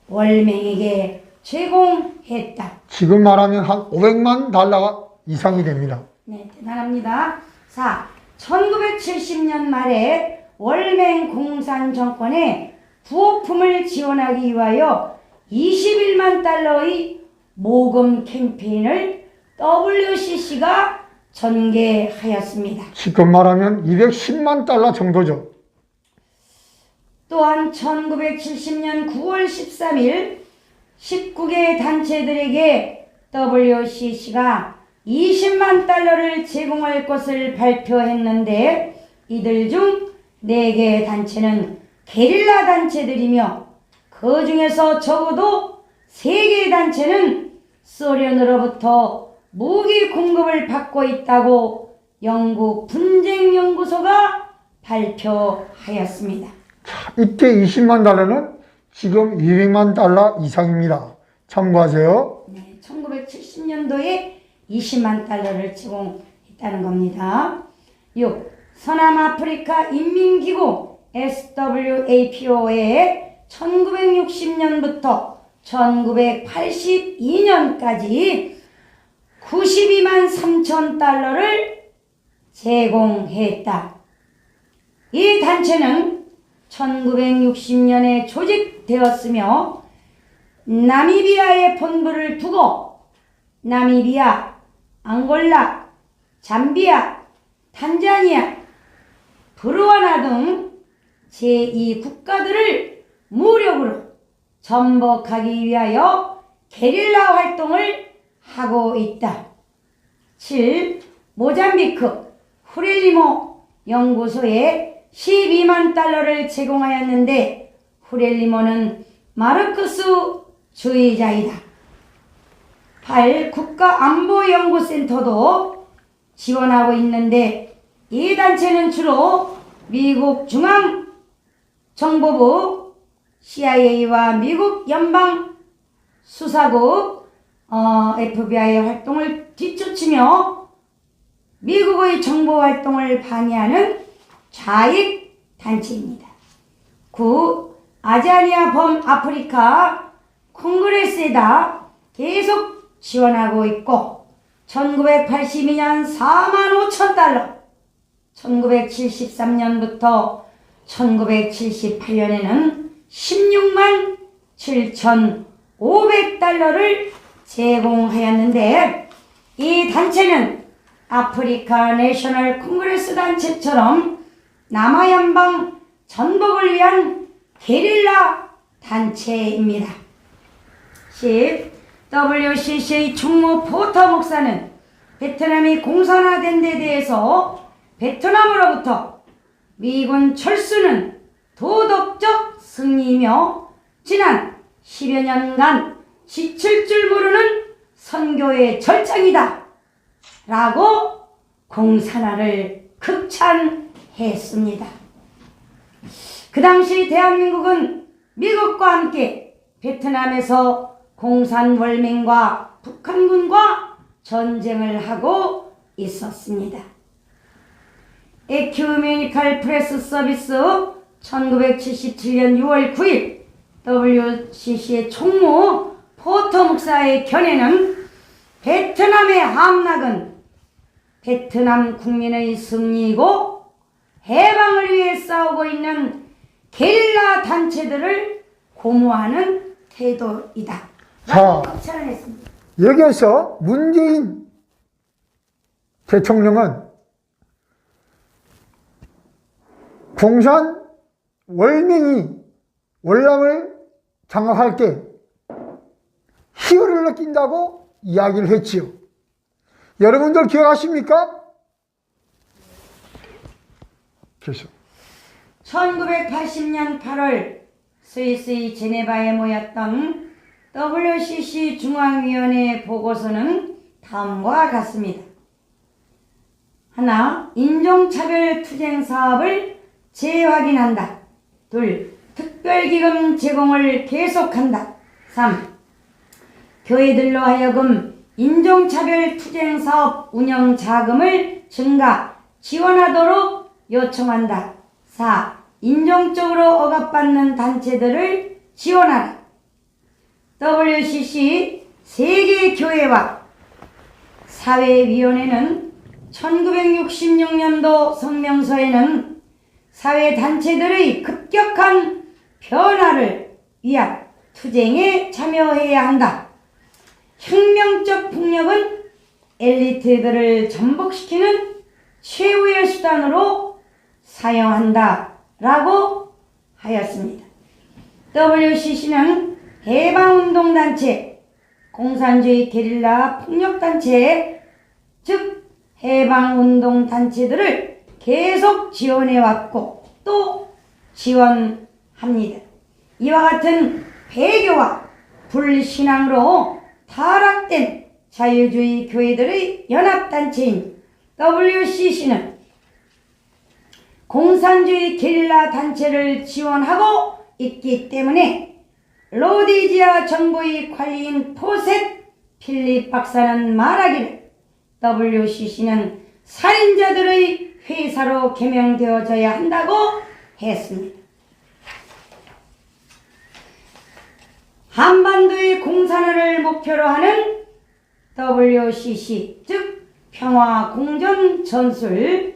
월맹에게 제공했다. 지금 말하면 한 500만 달러 이상이 됩니다. 네, 대단합니다. 4. 1970년 말에 월맹 공산 정권에 부호품을 지원하기 위하여 21만 달러의 모금 캠페인을 WCC가 전개하였습니다. 지금 말하면 210만 달러 정도죠. 또한 1970년 9월 13일 19개 단체들에게 WCC가 20만 달러를 제공할 것을 발표했는데, 이들 중 4개 단체는 게릴라 단체들이며 그 중에서 적어도 3개 단체는 소련으로부터 무기 공급을 받고 있다고 영국 분쟁연구소가 발표하였습니다. 이때 20만 달러는 지금 200만 달러 이상입니다. 참고하세요. 네, 1970년도에 20만 달러를 제공했다는 겁니다. 6. 서남아프리카 인민기구 SWAPO에 1960년부터 1982년까지 92만 3천 달러를 제공했다. 이 단체는 1960년에 조직되었으며 나미비아에 본부를 두고 나미비아, 앙골라, 잠비아, 탄자니아, 부르와나 등 제2국가들을 무력으로 전복하기 위하여 게릴라 활동을 하고 있다. 7. 모잠비크 후렐리모 연구소에 12만 달러를 제공하였는데 후렐리모는 마르크스주의자이다. 8. 국가안보연구센터도 지원하고 있는데 이 단체는 주로 미국 중앙정보부, CIA와 미국 연방수사국, FBI의 활동을 뒤쫓으며 미국의 정보활동을 방해하는 좌익 단체입니다. 9. 아자니아 범아프리카 콩그레스에다 계속 지원하고 있고 1982년 4만 5천 달러, 1973년부터 1978년에는 16만 7,500달러를 제공하였는데 이 단체는 아프리카 내셔널 콩그레스 단체처럼 남아연방 전복을 위한 게릴라 단체입니다. 10. WCC의 총무 포터 목사는 베트남이 공산화된 데 대해서 베트남으로부터 미군 철수는 도덕적 승리이며 지난 10여 년간 지칠 줄 모르는 선교의 절정이다 라고 공산화를 극찬했습니다. 그 당시 대한민국은 미국과 함께 베트남에서 공산월맹과 북한군과 전쟁을 하고 있었습니다. 에큐메니칼 프레스 서비스 1977년 6월 9일 WCC의 총무 포터 목사의 견해는 베트남의 함락은 베트남 국민의 승리이고 해방을 위해 싸우고 있는 게릴라 단체들을 고무하는 태도이다. 자, 극찬했습니다. 여기에서 문재인 대통령은 공산 월맹이 월남을 장악할 때 희열을 느낀다고 이야기를 했지요. 여러분들 기억하십니까? 계속. 1980년 8월 스위스의 제네바에 모였던 WCC 중앙위원회 보고서는 다음과 같습니다. 하나, 인종차별 투쟁 사업을 재확인한다. 둘, 특별기금 제공을 계속한다. 3. 교회들로 하여금 인종차별 투쟁 사업 운영 자금을 증가, 지원하도록 요청한다. 4. 인종적으로 억압받는 단체들을 지원하라. WCC 세계교회와 사회위원회는 1966년도 성명서에는 사회단체들의 급격한 변화를 위한 투쟁에 참여해야 한다. 혁명적 폭력은 엘리트들을 전복시키는 최후의 수단으로 사용한다 라고 하였습니다. WCC는 해방운동단체, 공산주의 게릴라 폭력단체, 즉 해방운동단체들을 계속 지원해왔고 또 지원합니다. 이와 같은 배교와 불신앙으로 타락된 자유주의 교회들의 연합단체인 WCC는 공산주의 게릴라 단체를 지원하고 있기 때문에 로디지아 정부의 관리인 포셋 필립 박사는 말하기를 WCC는 살인자들의 회사로 개명되어져야 한다고 했습니다. 한반도의 공산화를 목표로 하는 WCC, 즉 평화공존전술.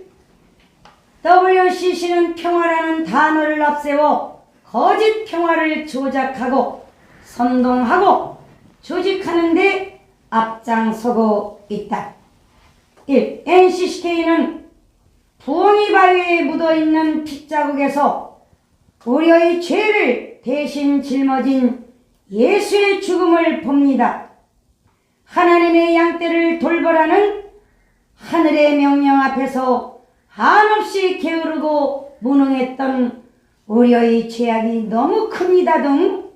WCC는 평화라는 단어를 앞세워 거짓 평화를 조작하고 선동하고 조직하는 데 앞장서고 있다. 1. NCCK는 부엉이 바위에 묻어있는 핏자국에서 우리의 죄를 대신 짊어진 예수의 죽음을 봅니다. 하나님의 양떼를 돌보라는 하늘의 명령 앞에서 한없이 게으르고 무능했던 우리의 죄악이 너무 큽니다 등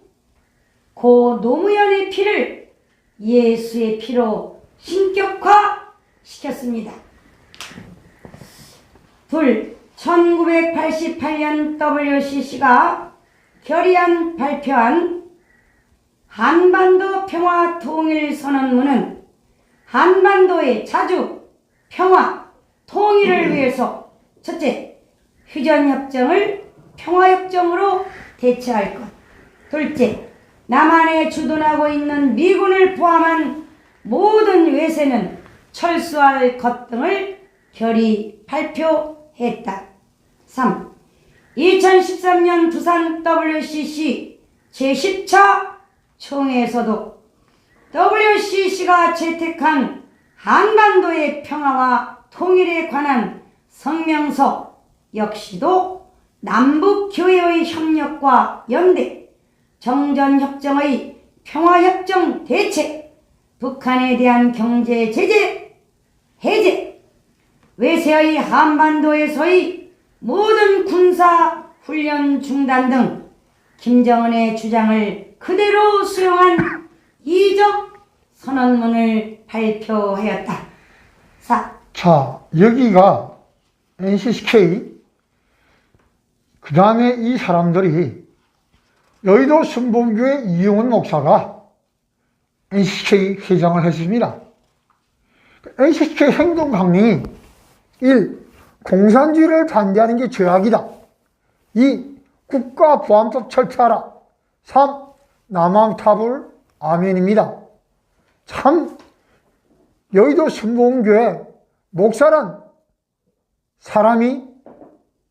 고 노무현의 피를 예수의 피로 신격화시켰습니다. 둘, 1988년 WCC가 결의안 발표한 한반도 평화 통일 선언문은 한반도의 자주, 평화, 통일을 위해서 첫째, 휴전협정을 평화협정으로 대체할 것. 둘째, 남한에 주둔하고 있는 미군을 포함한 모든 외세는 철수할 것 등을 결의 발표했다. 3. 2013년 부산 WCC 제10차 총회에서도 WCC가 채택한 한반도의 평화와 통일에 관한 성명서 역시도 남북교회의 협력과 연대, 정전협정의 평화협정 대책, 북한에 대한 경제 제재 해제, 외세의 한반도에서의 모든 군사 훈련 중단 등 김정은의 주장을 그대로 수용한 이적 선언문을 발표하였다. 4. 자, 여기가 NCCK, 그 다음에 이 사람들이 여의도 순복음교회 이용훈 목사가 NCCK 회장을 했습니다. NCCK 행동 강령이 1. 공산주의를 반대하는 게 죄악이다. 2. 국가보안법 철폐하라. 3. 남한타불 아멘입니다. 참 여의도 순복음교회 목사란 사람이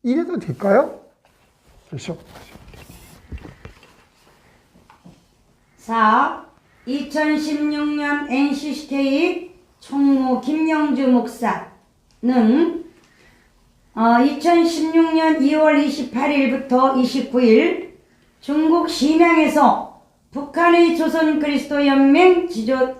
이래도 될까요? 그렇죠. 4. 2016년 NCCK 총무 김영주 목사는 2016년 2월 28일부터 29일 중국 심양에서 북한의 조선그리스도연맹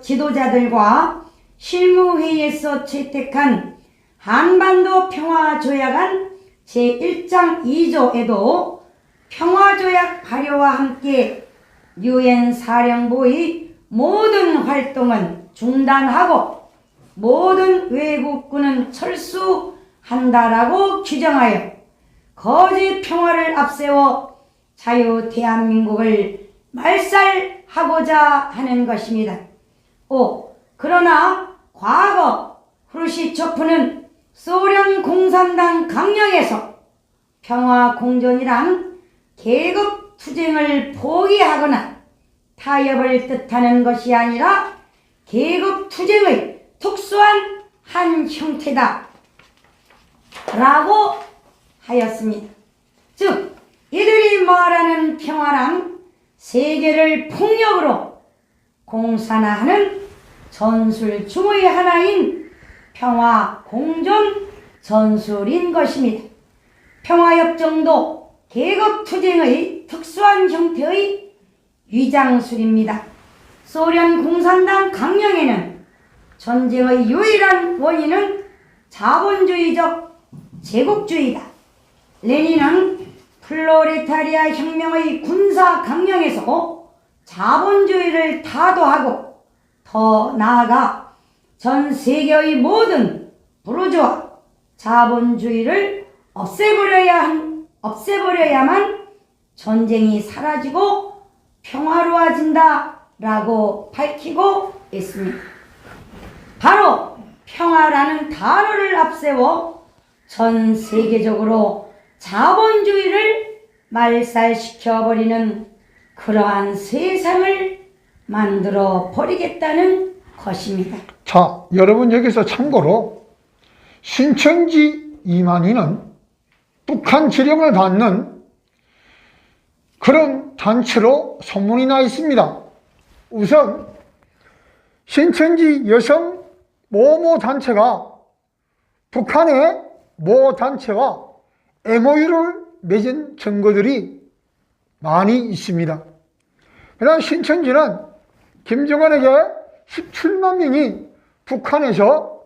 지도자들과 실무회의에서 채택한 한반도 평화조약안 제1장 2조에도 평화조약 발효와 함께 유엔 사령부의 모든 활동은 중단하고 모든 외국군은 철수한다라고 규정하여 거짓 평화를 앞세워 자유 대한민국을 말살하고자 하는 것입니다. 5. 그러나 과거 후르시초프는 소련 공산당 강령에서 평화공존이란 계급 투쟁을 포기하거나 타협을 뜻하는 것이 아니라 계급 투쟁의 특수한 한 형태다 라고 하였습니다. 즉 이들이 말하는 평화란 세계를 폭력으로 공산화하는 전술 중의 하나인 평화 공존 전술인 것입니다. 평화협정도 계급투쟁의 특수한 형태의 위장술입니다. 소련 공산당 강령에는 전쟁의 유일한 원인은 자본주의적 제국주의다. 레닌은 플로레타리아 혁명의 군사 강령에서 자본주의를 타도하고 더 나아가 전 세계의 모든 부르주아 자본주의를 없애버려야만 전쟁이 사라지고 평화로워진다라고 밝히고 있습니다. 바로 평화라는 단어를 앞세워 전 세계적으로 자본주의를 말살시켜버리는 그러한 세상을 만들어 버리겠다는 것입니다. 자, 여러분 여기서 참고로 신천지 이만희는 북한 지령을 받는 그런 단체로 소문이 나 있습니다. 우선 신천지 여성 모모 단체가 북한의 모 단체와 MOU를 맺은 증거들이 많이 있습니다. 그러나 신천지는 김정은에게 17만 명이 북한에서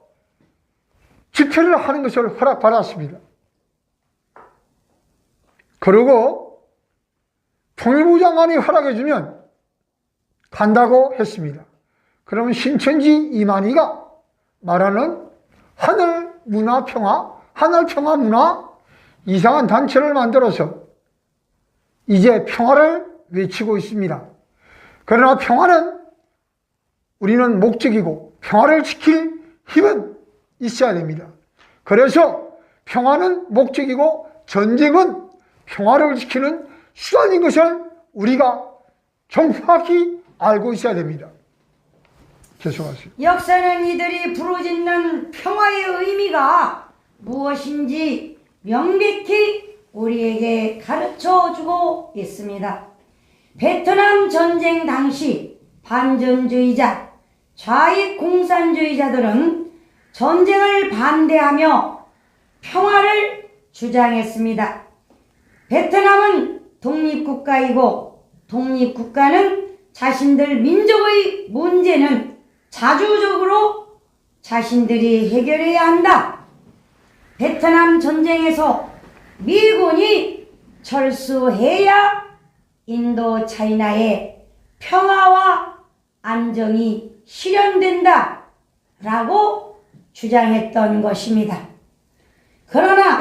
집회를 하는 것을 허락받았습니다. 그리고 통일부 장관이 허락해주면 간다고 했습니다. 그러면 신천지 이만희가 말하는 하늘 문화 평화, 하늘 평화 문화 이상한 단체를 만들어서 이제 평화를 외치고 있습니다. 그러나 평화는 우리는 목적이고 평화를 지킬 힘은 있어야 됩니다. 그래서 평화는 목적이고 전쟁은 평화를 지키는 수단인 것을 우리가 정확히 알고 있어야 됩니다. 계속하세요. 역사는 이들이 부르짖는 평화의 의미가 무엇인지 명백히 우리에게 가르쳐주고 있습니다. 베트남 전쟁 당시 반전주의자, 좌익 공산주의자들은 전쟁을 반대하며 평화를 주장했습니다. 베트남은 독립국가이고 독립국가는 자신들 민족의 문제는 자주적으로 자신들이 해결해야 한다. 베트남 전쟁에서 미군이 철수해야 인도 차이나의 평화와 안정이 실현된다 라고 주장했던 것입니다. 그러나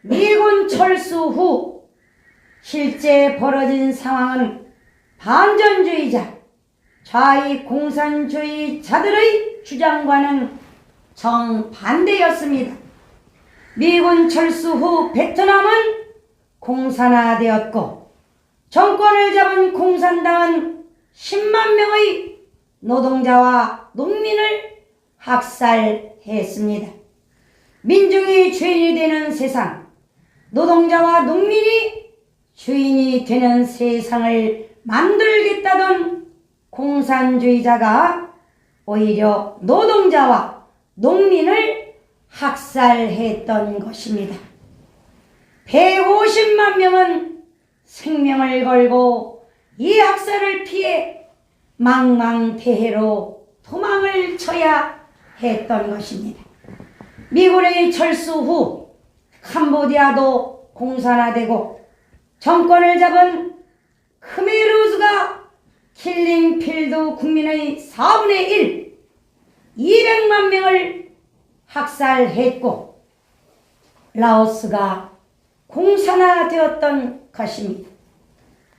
미군 철수 후 실제 벌어진 상황은 반전주의자, 좌익 공산주의자들의 주장과는 정반대였습니다. 미군 철수 후 베트남은 공산화되었고 정권을 잡은 공산당은 10만 명의 노동자와 농민을 학살했습니다. 민중이 주인이 되는 세상, 노동자와 농민이 주인이 되는 세상을 만들겠다던 공산주의자가 오히려 노동자와 농민을 학살했던 것입니다. 150만 명은 생명을 걸고 이 학살을 피해 망망대해로 도망을 쳐야 했던 것입니다. 미군의 철수 후 캄보디아도 공산화되고 정권을 잡은 크메르즈가 킬링필드 국민의 4분의 1, 200만 명을 학살했고 라오스가 공산화되었던 것입니다.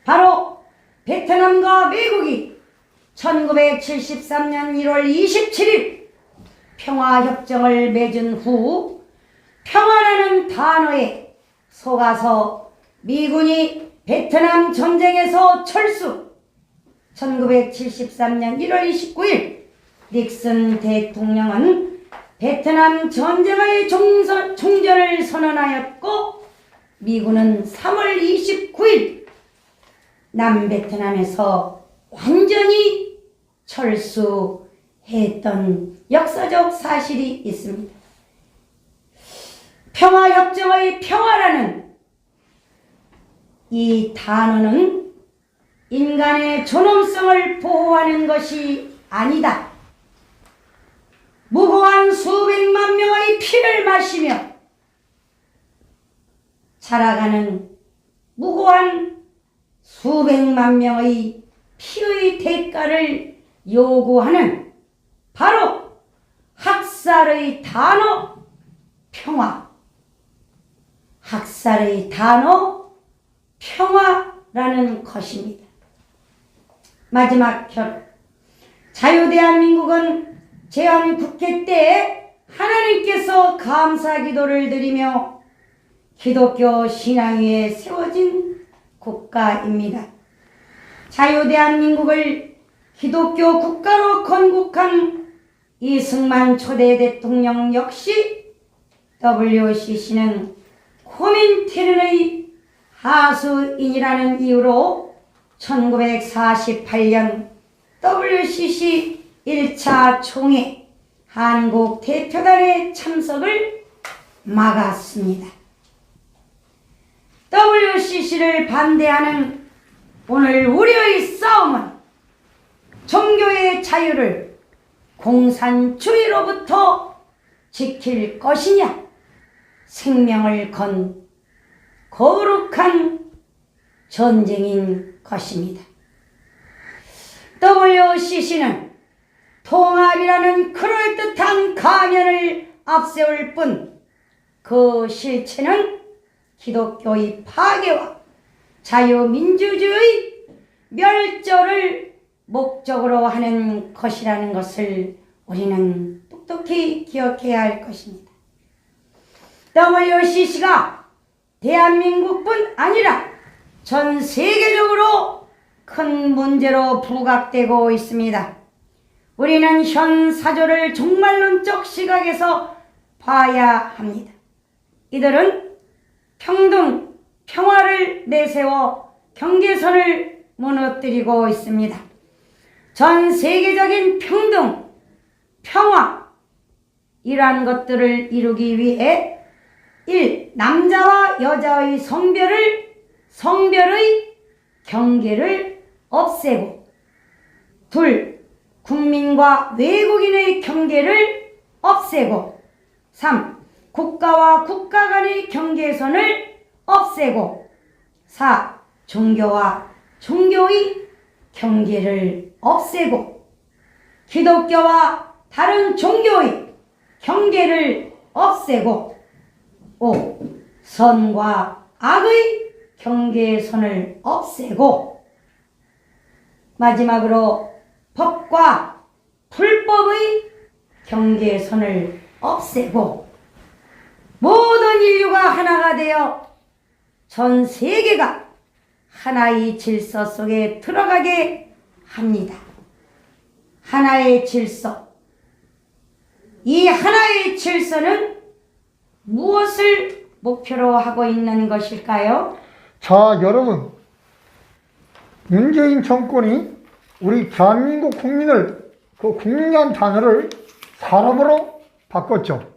바로 베트남과 미국이 1973년 1월 27일 평화협정을 맺은 후 평화라는 단어에 속아서 미군이 베트남 전쟁에서 철수, 1973년 1월 29일 닉슨 대통령은 베트남 전쟁의 종전을 선언하였고 미군은 3월 29일 남베트남에서 완전히 철수했던 역사적 사실이 있습니다. 평화협정의 평화라는 이 단어는 인간의 존엄성을 보호하는 것이 아니다. 무고한 수백만 명의 피를 마시며 자라가는 무고한 수백만 명의 피의 대가를 요구하는 바로 학살의 단어 평화. 학살의 단어 평화라는 것입니다. 마지막 결론. 자유대한민국은 제헌국회 때 하나님께서 감사 기도를 드리며 기독교 신앙 위에 세워진 국가입니다. 자유대한민국을 기독교 국가로 건국한 이승만 초대 대통령 역시 WCC는 코민테른의 하수인이라는 이유로 1948년 WCC 1차 총회 한국 대표단의 참석을 막았습니다. WCC를 반대하는 오늘 우리의 싸움은 종교의 자유를 공산주의로부터 지킬 것이냐, 생명을 건 거룩한 전쟁인 것입니다. WCC는 통합이라는 그럴듯한 가면을 앞세울 뿐 그 실체는 기독교의 파괴와 자유민주주의 멸절을 목적으로 하는 것이라는 것을 우리는 똑똑히 기억해야 할 것입니다. WCC가 대한민국뿐 아니라 전 세계적으로 큰 문제로 부각되고 있습니다. 우리는 현 사조를 종말론적 시각에서 봐야 합니다. 이들은 평등, 평화를 내세워 경계선을 무너뜨리고 있습니다. 전 세계적인 평등, 평화, 이러한 것들을 이루기 위해 1. 남자와 여자의 성별의 경계를 없애고 2. 국민과 외국인의 경계를 없애고 3. 국가와 국가 간의 경계선을 없애고 4. 종교와 종교의 경계를 없애고 기독교와 다른 종교의 경계를 없애고 5. 선과 악의 경계선을 없애고 마지막으로 법과 불법의 경계선을 없애고 모든 인류가 하나가 되어 전 세계가 하나의 질서 속에 들어가게 합니다. 하나의 질서. 이 하나의 질서는 무엇을 목표로 하고 있는 것일까요? 자, 여러분, 문재인 정권이 우리 대한민국 국민을, 그 국민이라는 단어를 사람으로 바꿨죠.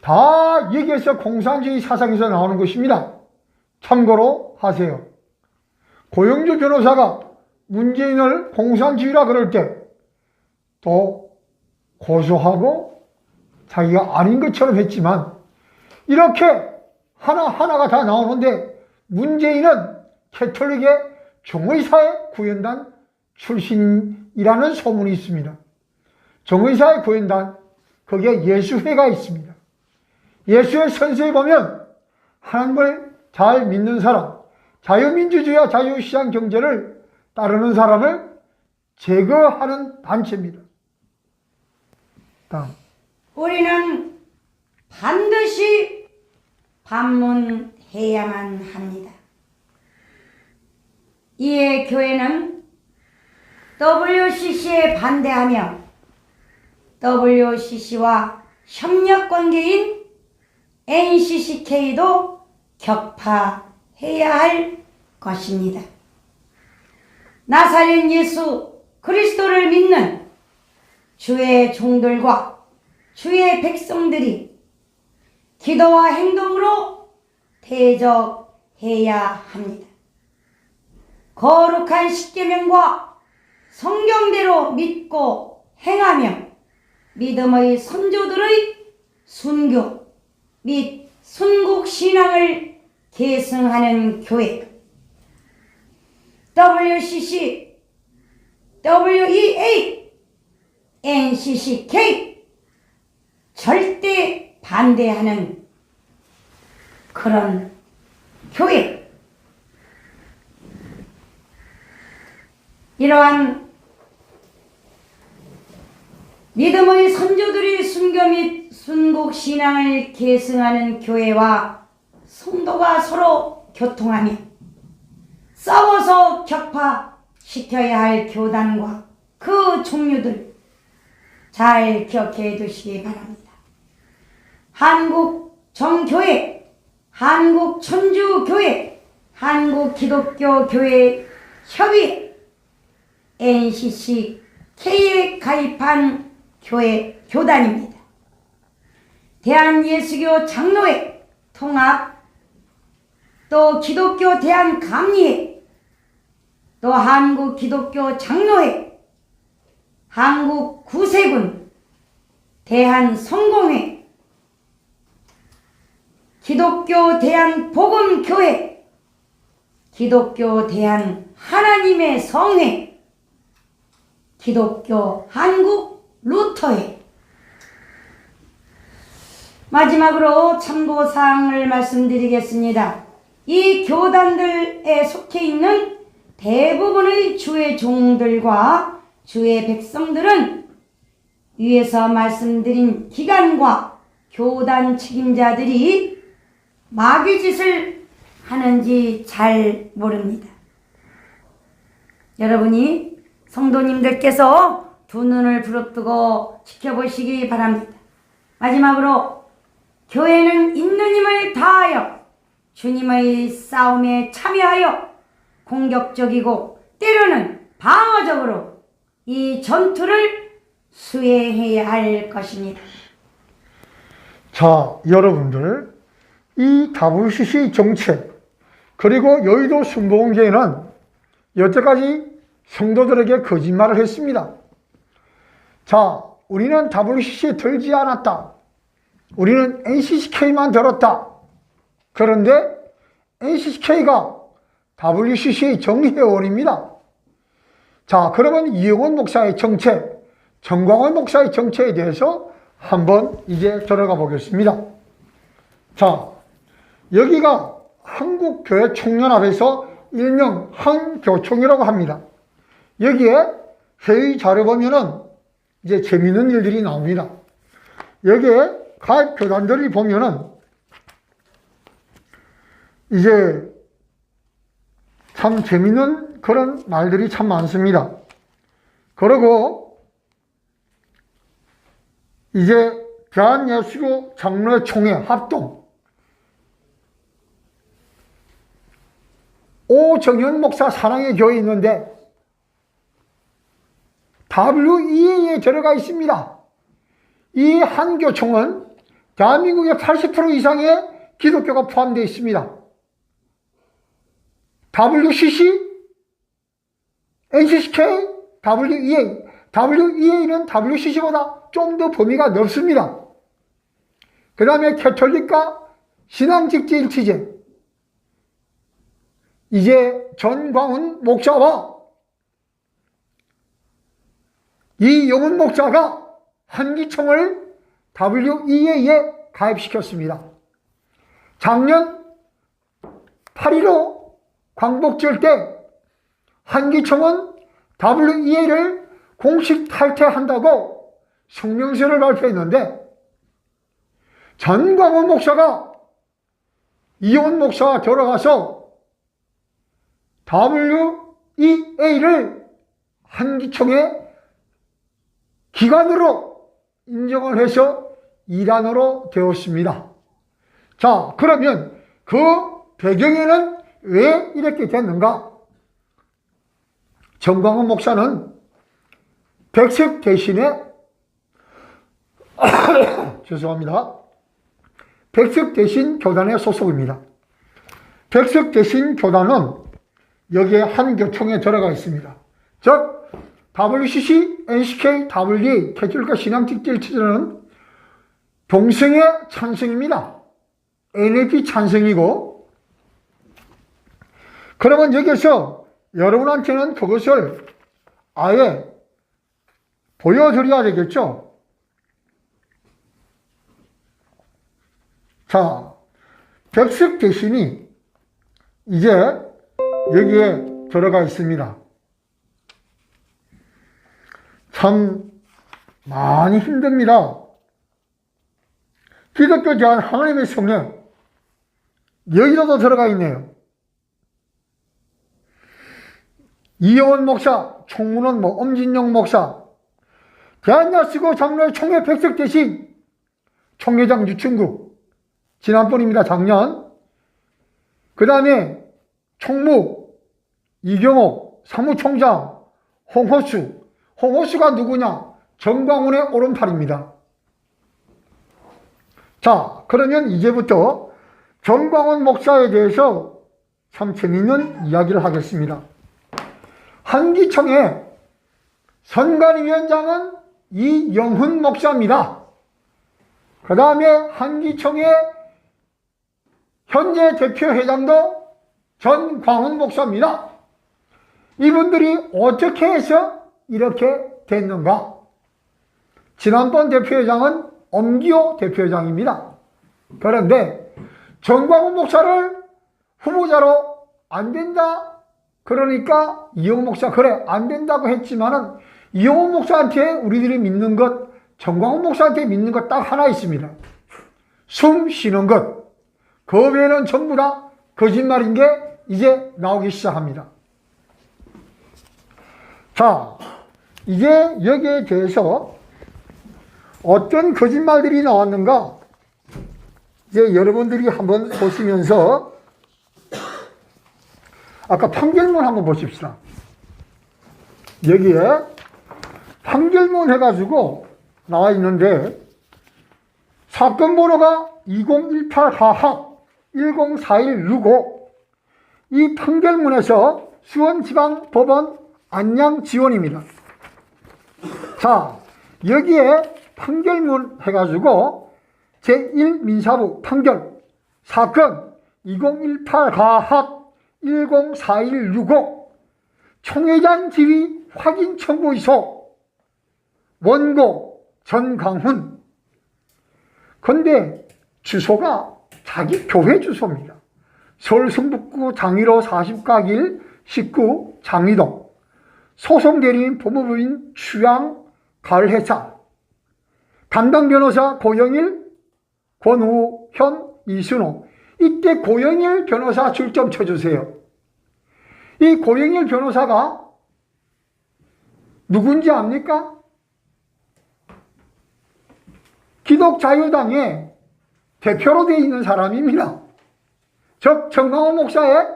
다 여기에서 공산주의 사상에서 나오는 것입니다. 참고로 하세요. 고영주 변호사가 문재인을 공산주의라 그럴 때 또 고소하고 자기가 아닌 것처럼 했지만 이렇게 하나하나가 다 나오는데 문재인은 캐톨릭의 정의사회 구현단 출신이라는 소문이 있습니다. 정의사회 구현단, 거기에 예수회가 있습니다. 예수의 선서에 보면 하나님을 잘 믿는 사람, 자유민주주의와 자유시장 경제를 따르는 사람을 제거하는 단체입니다. 다음. 우리는 반드시 반문해야만 합니다. 이에 교회는 WCC에 반대하며 WCC와 협력관계인 NCCK도 격파해야 할 것입니다. 나사렛 예수 그리스도를 믿는 주의 종들과 주의 백성들이 기도와 행동으로 대적해야 합니다. 거룩한 십계명과 성경대로 믿고 행하며 믿음의 선조들의 순교 및 순국신앙을 계승하는 교회 WCC, WEA, NCCK 절대 반대하는 그런 교회. 이러한 믿음의 선조들이 순교 및 순국 신앙을 계승하는 교회와 성도가 서로 교통하며 싸워서 격파시켜야 할 교단과 그 종류들 잘 기억해 두시기 바랍니다. 한국 정교회, 한국 천주교회, 한국기독교교회 협의회 NCCK에 가입한 교회 교단입니다. 대한예수교 장로회 통합, 또 기독교 대한감리회, 또 한국기독교 장로회, 한국구세군 대한성공회, 기독교 대한복음교회, 기독교 대한하나님의 성회, 기독교 한국루터회. 마지막으로 참고사항을 말씀드리겠습니다. 이 교단들에 속해 있는 대부분의 주의 종들과 주의 백성들은 위에서 말씀드린 기관과 교단 책임자들이 마귀짓을 하는지 잘 모릅니다. 여러분이 성도님들께서 두 눈을 부릅뜨고 지켜보시기 바랍니다. 마지막으로 교회는 있는 힘을 다하여 주님의 싸움에 참여하여 공격적이고 때로는 방어적으로 이 전투를 수행해야 할 것입니다. 자, 여러분들, 이 WCC 정책 그리고 여의도 순복음교회는 여태까지 성도들에게 거짓말을 했습니다. 자, 우리는 WCC에 들지 않았다. 우리는 NCCK만 들었다. 그런데 NCCK가 WCC의 정회원입니다. 자, 그러면 이영원 목사의 정책, 정광훈 목사의 정책에 대해서 한번 이제 들어가 보겠습니다. 자, 여기가 한국교회 총연합에서 일명 한교총이라고 합니다. 여기에 회의 자료 보면은 이제 재미있는 일들이 나옵니다. 여기에 가입 교단들이 보면은 이제 참 재미있는 그런 말들이 참 많습니다. 그리고 이제 대한예수교 장로회 총회 합동 오정현 목사 사랑의 교회에 있는데 WEA에 들어가 있습니다. 이 한교총은 대한민국의 80% 이상의 기독교가 포함되어 있습니다. WCC, NCCK, WEA. WEA는 WCC보다 좀 더 범위가 넓습니다. 그 다음에 캐톨릭과 신앙직지일치제. 이제 전광훈 목사와 이영훈 목사가 한기총을 WEA에 가입시켰습니다. 작년 8.15 광복절 때 한기총은 WEA를 공식 탈퇴한다고 성명서를 발표했는데 전광훈 목사가 이영훈 목사가 들어가서 WEA를 한기총의 기관으로 인정을 해서 일환으로 되었습니다. 자, 그러면 그 배경에는 왜 이렇게 됐는가? 정광훈 목사는 백석 대신에 죄송합니다. 백석 대신 교단의 소속입니다. 백석 대신 교단은 여기에 한교총에 들어가 있습니다. 즉 WCC, NCK, WA, 캐톨릭과 신앙직지일치제는 동성애 찬성입니다. NAP 찬성이고, 그러면 여기서 여러분한테는 그것을 아예 보여드려야 되겠죠. 자, 백석 대신이 이제 여기에 들어가 있습니다. 참 많이 힘듭니다. 기독교 대한 하나님의 성령, 여기로도 들어가 있네요. 이영원 목사, 총무는 엄진영 목사, 대한야스고 장로회 총회 백석 대신 총회장 유충국, 지난번입니다. 작년. 그 다음에 총무, 이경옥, 사무총장, 홍호수. 홍호수가 누구냐? 정광훈의 오른팔입니다. 자, 그러면 이제부터 정광훈 목사에 대해서 참 재미있는 이야기를 하겠습니다. 한기총의 선관위원장은 이영훈 목사입니다. 그 다음에 한기총의 현재 대표회장도 전광훈 목사입니다. 이분들이 어떻게 해서 이렇게 됐는가? 지난번 대표회장은 엄기호 대표회장입니다. 그런데 전광훈 목사를 후보자로 안 된다. 그러니까 이영훈 목사 그래 안 된다고 했지만은 이영훈 목사한테 우리들이 믿는 것, 전광훈 목사한테 믿는 것 딱 하나 있습니다. 숨 쉬는 것. 그 외에는 전부 다 거짓말인 게 이제 나오기 시작합니다. 자, 이제 여기에 대해서 어떤 거짓말들이 나왔는가? 이제 여러분들이 한번 보시면서 아까 판결문 한번 보십시다. 여기에 판결문 해가지고 나와 있는데 사건 번호가 2018 가합 104165 이 판결문에서 수원지방법원 안양지원입니다. 자, 여기에 판결문 해가지고 제1민사부 판결 사건 2018 가합 104165 총회장 지위 확인 청구의소 원고 전광훈. 근데 주소가 자기 교회 주소입니다. 서울 성북구 장위로 40가길 19 장위동 소송대리인 법무부인 추양 가을회사 담당 변호사 고영일 권우현 이순호. 이때 고영일 변호사 줄 좀 쳐주세요. 이 고영일 변호사가 누군지 압니까? 기독자유당의 대표로 되어 있는 사람입니다. 즉 정광훈 목사의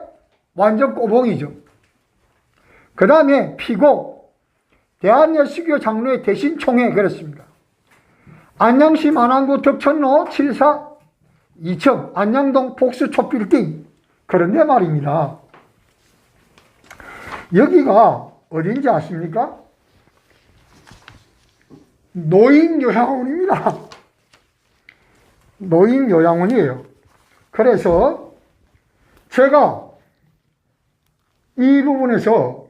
완전 꼬봉이죠. 그 다음에 피고 대한예수교 장로회 대신 총회 그랬습니다. 안양시 만안구 덕천로 74 2층 안양동 복수촌 빌딩. 그런데 말입니다. 여기가 어딘지 아십니까? 노인요양원입니다. 노인요양원이에요. 그래서 제가 이 부분에서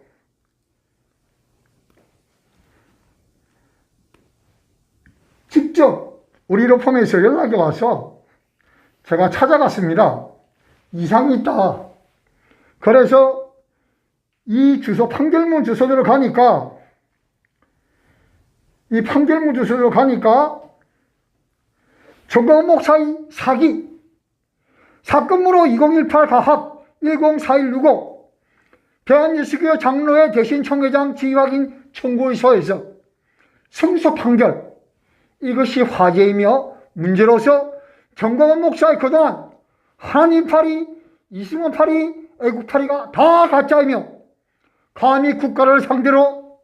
직접 우리 로펌에서 연락이 와서 제가 찾아갔습니다. 이상이 있다. 그래서 이 주소 판결문 주소대로 가니까 이 판결문 주소대로 가니까 정광훈 목사의 사기 사건번호 2018 가합 104165 대한예수교 장로회 대신 총회장 지휘 확인 청구의소에서 승소 판결. 이것이 화제이며 문제로서 정광훈 목사의 그동안 하나님 팔이, 이승원 팔이, 애국 팔이가 다 가짜이며 감히 국가를 상대로,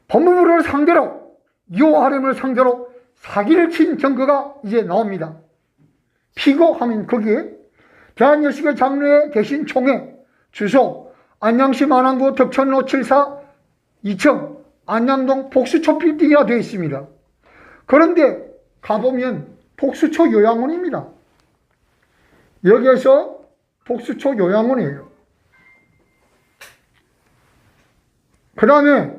법무부를 상대로, 요하렘을 상대로 사기를 친 증거가 이제 나옵니다. 피고하면 거기에 대한예수교 장로회 대신 총회 주소 안양시 만안구 덕천로 74 2층 안양동 복수초 빌딩이라 되어 있습니다. 그런데 가보면 복수초 요양원입니다. 여기에서 복수초 요양원이에요. 그 다음에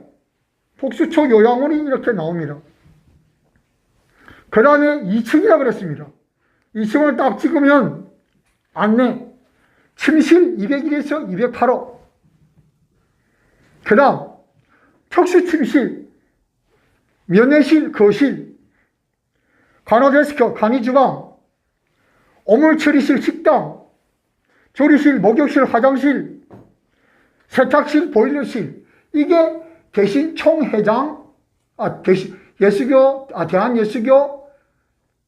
복수초 요양원이 이렇게 나옵니다. 그 다음에 2층이라 그랬습니다. 2층을 딱 찍으면 안내 침실 201에서 208호. 그 다음 특수침실, 면회실, 거실, 간호데스크, 간이주방, 오물처리실, 식당, 조리실, 목욕실, 화장실, 세탁실, 보일러실. 이게 대신 총회장, 대한예수교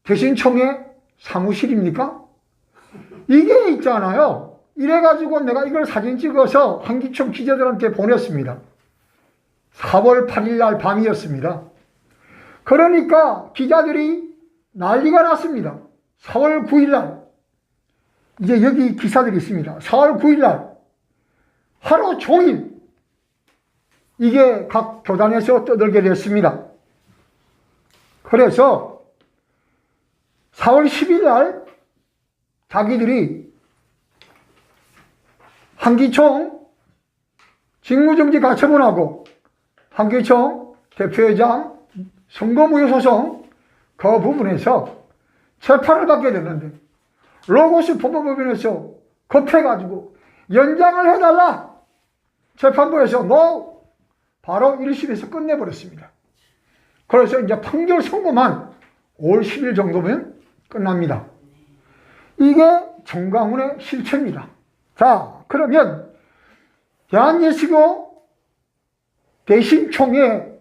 대신 총회 사무실입니까? 이게 있잖아요. 이래가지고 내가 이걸 사진 찍어서 한기총 기자들한테 보냈습니다. 4월 8일 날 밤이었습니다. 그러니까 기자들이 난리가 났습니다. 4월 9일 날, 이제 여기 기사들이 있습니다. 4월 9일 날 하루 종일 이게 각 교단에서 떠들게 됐습니다. 그래서 4월 10일 날 자기들이 한기총 직무정지 가처분하고 한기총 대표회장 선거무효소송 그 부분에서 재판을 받게 됐는데 로고스 법원법인에서 급해가지고 연장을 해달라 재판부에서 바로 1심에서 끝내버렸습니다. 그래서 이제 판결 선고만 5월 10일 정도면 끝납니다. 이게 정강훈의 실체입니다. 자, 그러면 대한예수교 대신총회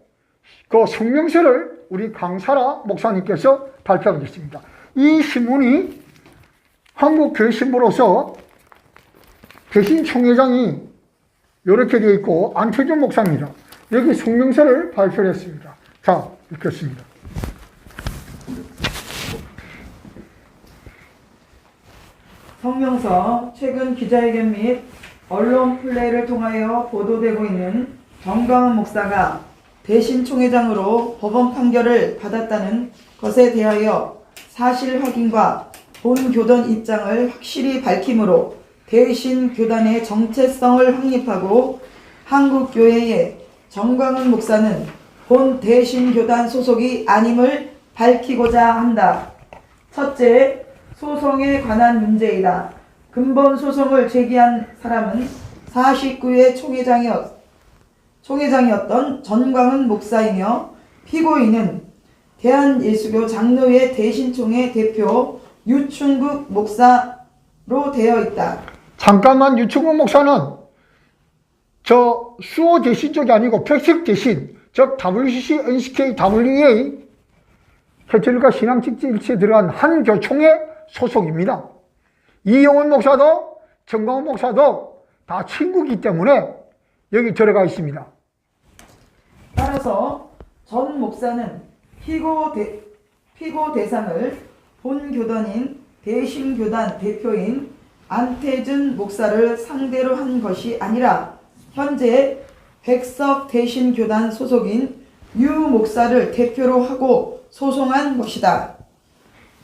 그 성명서를 우리 강사라 목사님께서 발표하겠습니다. 이 신문이 한국교회신보로서 대신총회장이 이렇게 되어 있고 안태준 목사입니다. 여기 성명서를 발표했습니다. 자, 읽겠습니다. 성명서 최근 기자회견 및 언론 플레이를 통하여 보도되고 있는 정강훈 목사가 대신총회장으로 법원 판결을 받았다는 것에 대하여 사실 확인과 본 교단 입장을 확실히 밝힘으로 대신 교단의 정체성을 확립하고 한국교회의 정강훈 목사는 본 대신 교단 소속이 아님을 밝히고자 한다. 첫째, 소송에 관한 문제이다. 근본 소송을 제기한 사람은 49회 총회장이었던 전광훈 목사이며 피고인은 대한예수교 장로회 대신총회 대표 유충국 목사로 되어 있다. 잠깐만, 유충국 목사는 저 수호 대신 쪽이 아니고 백색 대신, 즉 WCC, NCK, WEA 캐톨릭과 신앙직지일체에 들어간 한 교총의 소속입니다. 이영훈 목사도 정광훈 목사도 다 친구이기 때문에 여기 들어가 있습니다. 따라서 전 목사는 피고 대상을 본 교단인 대신교단 대표인 안태준 목사를 상대로 한 것이 아니라 현재 백석 대신교단 소속인 유 목사를 대표로 하고 소송한 것이다.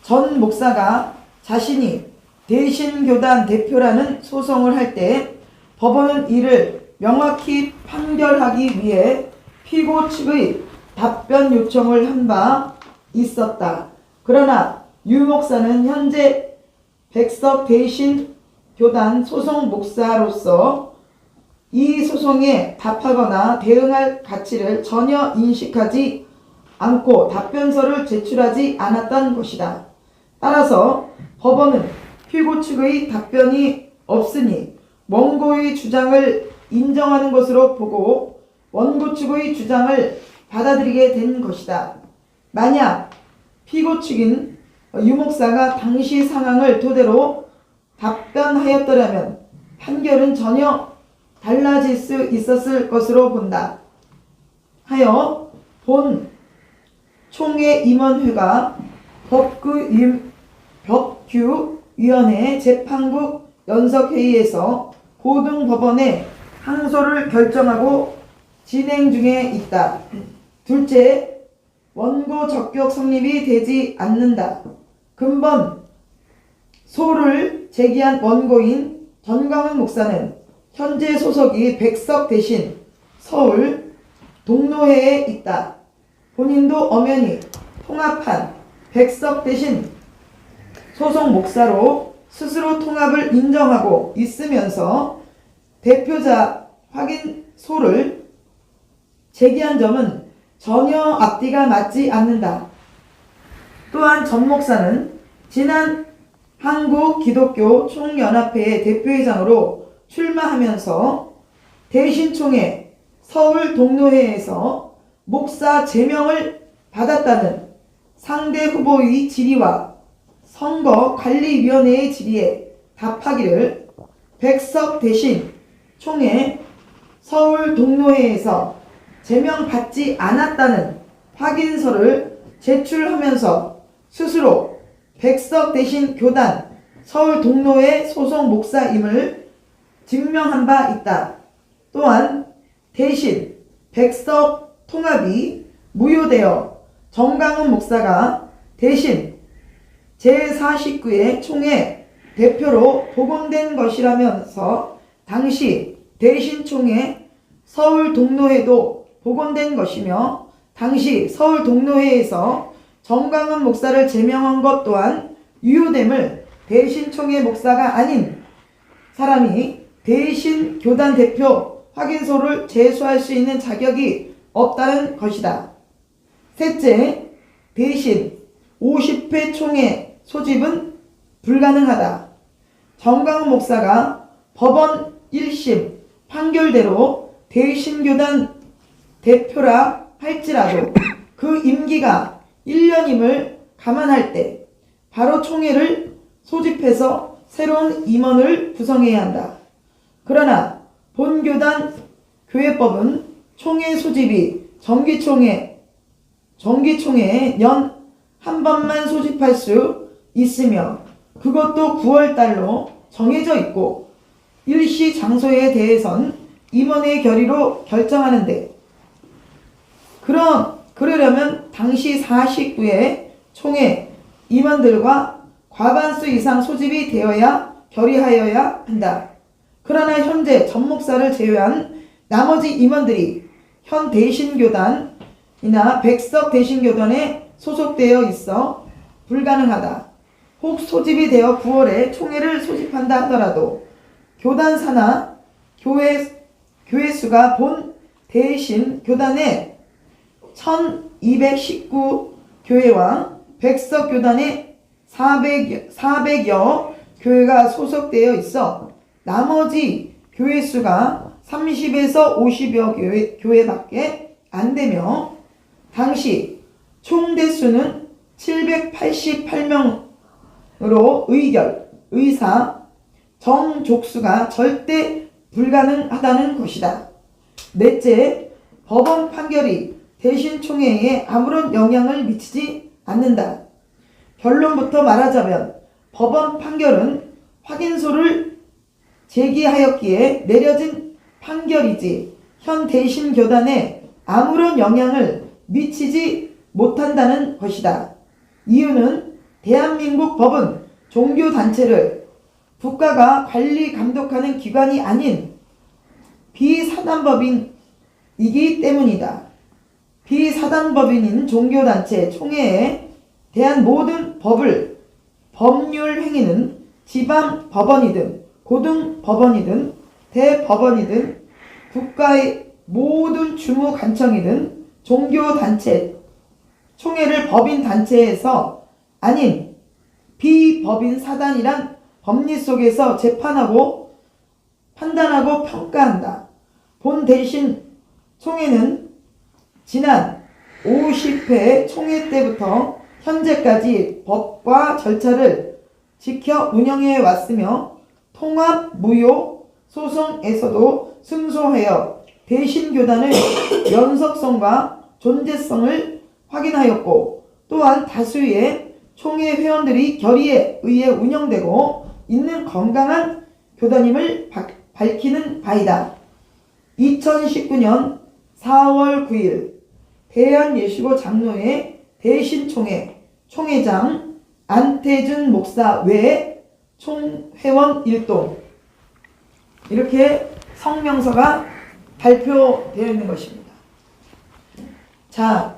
전 목사가 자신이 대신교단 대표라는 소송을 할 때 법원은 이를 명확히 판결하기 위해 피고 측의 답변 요청을 한 바 있었다. 그러나 유 목사는 현재 백석 대신교단 소송 목사로서 이 소송에 답하거나 대응할 가치를 전혀 인식하지 않고 답변서를 제출하지 않았던 것이다. 따라서 법원은 피고 측의 답변이 없으니 원고의 주장을 인정하는 것으로 보고 원고 측의 주장을 받아들이게 된 것이다. 만약 피고 측인 유 목사가 당시 상황을 토대로 답변하였더라면 판결은 전혀 달라질 수 있었을 것으로 본다. 하여 본 총회 임원회가 법규위원회 재판국 연석회의에서 고등법원에 항소를 결정하고 진행 중에 있다. 둘째, 원고 적격 성립이 되지 않는다. 근본 소를 제기한 원고인 전광훈 목사는 현재 소속이 백석 대신 서울 동로회에 있다. 본인도 엄연히 통합한 백석 대신 소속 목사로 스스로 통합을 인정하고 있으면서 대표자 확인소를 제기한 점은 전혀 앞뒤가 맞지 않는다. 또한 전 목사는 지난 한국기독교 총연합회의 대표회장으로 출마하면서 대신총회 서울 동로회에서 목사 제명을 받았다는 상대 후보의 질의와 선거관리위원회의 질의에 답하기를 백석 대신 총회 서울 동로회에서 제명받지 않았다는 확인서를 제출하면서 스스로 백석 대신 교단 서울 동로회 소속 목사임을 증명한 바 있다. 또한 대신 백석 통합이 무효되어 정강훈 목사가 대신 제49회 총회 대표로 복원된 것이라면서 당시 대신총회 서울 동로회도 복원된 것이며 당시 서울 동로회에서 정강훈 목사를 제명한 것 또한 유효됨을 대신총회 목사가 아닌 사람이 대신 교단 대표 확인서를 제수할 수 있는 자격이 없다는 것이다. 셋째, 대신 50회 총회 소집은 불가능하다. 정강훈 목사가 법원 1심 판결대로 대신교단 대표라 할지라도 그 임기가 1년임을 감안할 때 바로 총회를 소집해서 새로운 임원을 구성해야 한다. 그러나 본교단 교회법은 총회 소집이 정기총회에 연 한 번만 소집할 수 있으며 그것도 9월달로 정해져 있고 일시 장소에 대해선 임원의 결의로 결정하는데 그러려면 당시 49회 총회 임원들과 과반수 이상 소집이 되어야 결의하여야 한다. 그러나 현재 전 목사를 제외한 나머지 임원들이 현 대신교단이나 백석 대신교단에 소속되어 있어 불가능하다. 혹 소집이 되어 9월에 총회를 소집한다 하더라도 교단사나 교회 수가 본 대신 교단의 1219 교회와 백석 교단의 400여 교회가 소속되어 있어 나머지 교회 수가 30에서 50여 교회밖에 안 되며 당시 총 대수는 788명으로 의사, 정족수가 절대 불가능하다는 것이다. 넷째, 법원 판결이 대신총회에 아무런 영향을 미치지 않는다. 결론부터 말하자면 법원 판결은 확인서를 제기하였기에 내려진 판결이지 현 대신교단에 아무런 영향을 미치지 못한다는 것이다. 이유는 대한민국 법은 종교단체를 국가가 관리 감독하는 기관이 아닌 비사단법인이기 때문이다. 비사단법인인 종교단체 총회에 대한 모든 법률 행위는 지방법원이든 고등법원이든 대법원이든 국가의 모든 주무관청이든 종교단체 총회를 법인단체에서 아닌 비법인 사단이란 법리 속에서 재판하고 판단하고 평가한다. 본 대신 총회는 지난 50회 총회 때부터 현재까지 법과 절차를 지켜 운영해 왔으며 통합 무효 소송에서도 승소하여 대신교단의 연속성과 존재성을 확인하였고 또한 다수의 총회 회원들이 결의에 의해 운영되고 있는 건강한 교단임을 밝히는 바이다. 2019년 4월 9일 대한예수교 장로회 대신총회 총회장 안태준 목사 외 총회원 일동 이렇게 성명서가 발표되어 있는 것입니다. 자,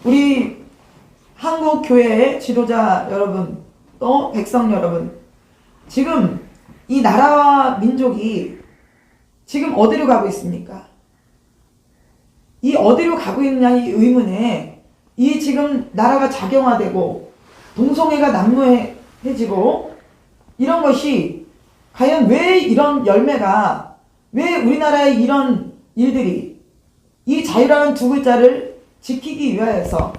우리 한국교회의 지도자 여러분 또 백성 여러분, 지금 이 나라와 민족이 지금 어디로 가고 있습니까? 이 어디로 가고 있냐의 의문에 이 지금 나라가 작용화되고 동성애가 난무해지고 이런 것이 과연 왜 이런 열매가 왜 우리나라의 이런 일들이 이 자유라는 두 글자를 지키기 위하여서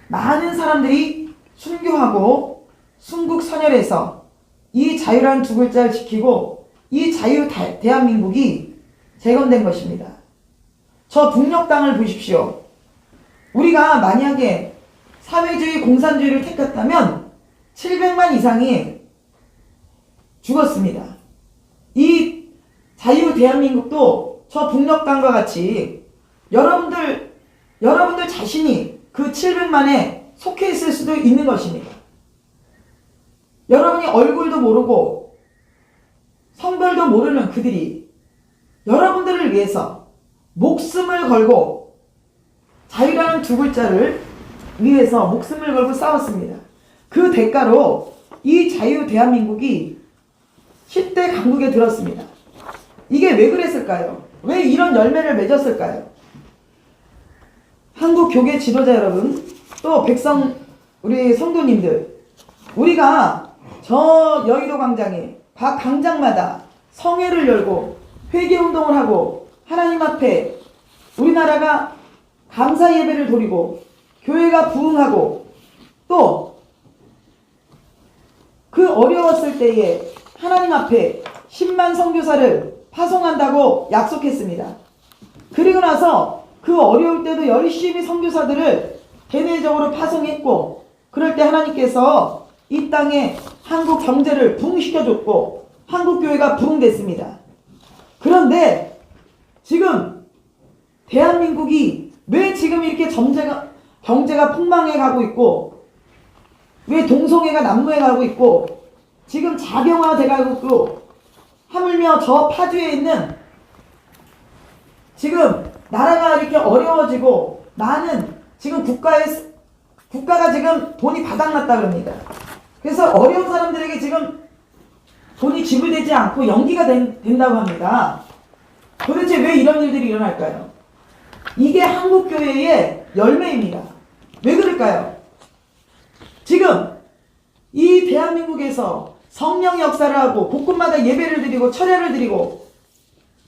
많은 사람들이 순교하고 순국선열해서 이 자유라는 두 글자를 지키고 이 대한민국이 재건된 것입니다. 저 북녘 땅을 보십시오. 우리가 만약에 사회주의 공산주의를 택했다면 700만 이상이 죽었습니다. 이 자유 대한민국도 저 북녘 땅과 같이 여러분들 자신이 그 700만에 속해 있을 수도 있는 것입니다. 여러분이 얼굴도 모르고 성별도 모르는 그들이 여러분들을 위해서 목숨을 걸고 자유라는 두 글자를 위해서 목숨을 걸고 싸웠습니다. 그 대가로 이 자유 대한민국이 10대 강국에 들었습니다. 이게 왜 그랬을까요? 왜 이런 열매를 맺었을까요? 한국 교계 지도자 여러분, 또 우리 성도님들, 우리가 저 여의도 광장에 각 광장마다 성회를 열고 회개운동을 하고 하나님 앞에 우리나라가 감사 예배를 드리고 교회가 부흥하고 또 그 어려웠을 때에 하나님 앞에 10만 선교사를 파송한다고 약속했습니다. 그리고 나서 그 어려울 때도 열심히 선교사들을 대내적으로 파송했고, 그럴 때 하나님께서 이 땅에 한국 경제를 부흥시켜줬고 한국 교회가 부흥됐습니다. 그런데 지금 대한민국이 왜 지금 이렇게 경제가 폭망해 가고 있고, 왜 동성애가 난무해 가고 있고, 지금 자경화돼 가고 있고, 하물며 저 파주에 있는 지금 나라가 이렇게 어려워지고 많은 지금 국가가 지금 돈이 바닥났다 그럽니다. 그래서 어려운 사람들에게 지금 돈이 지불되지 않고 연기가 된다고 합니다. 도대체 왜 이런 일들이 일어날까요? 이게 한국교회의 열매입니다. 왜 그럴까요? 지금 이 대한민국에서 성령 역사를 하고 곳곳마다 예배를 드리고 철야를 드리고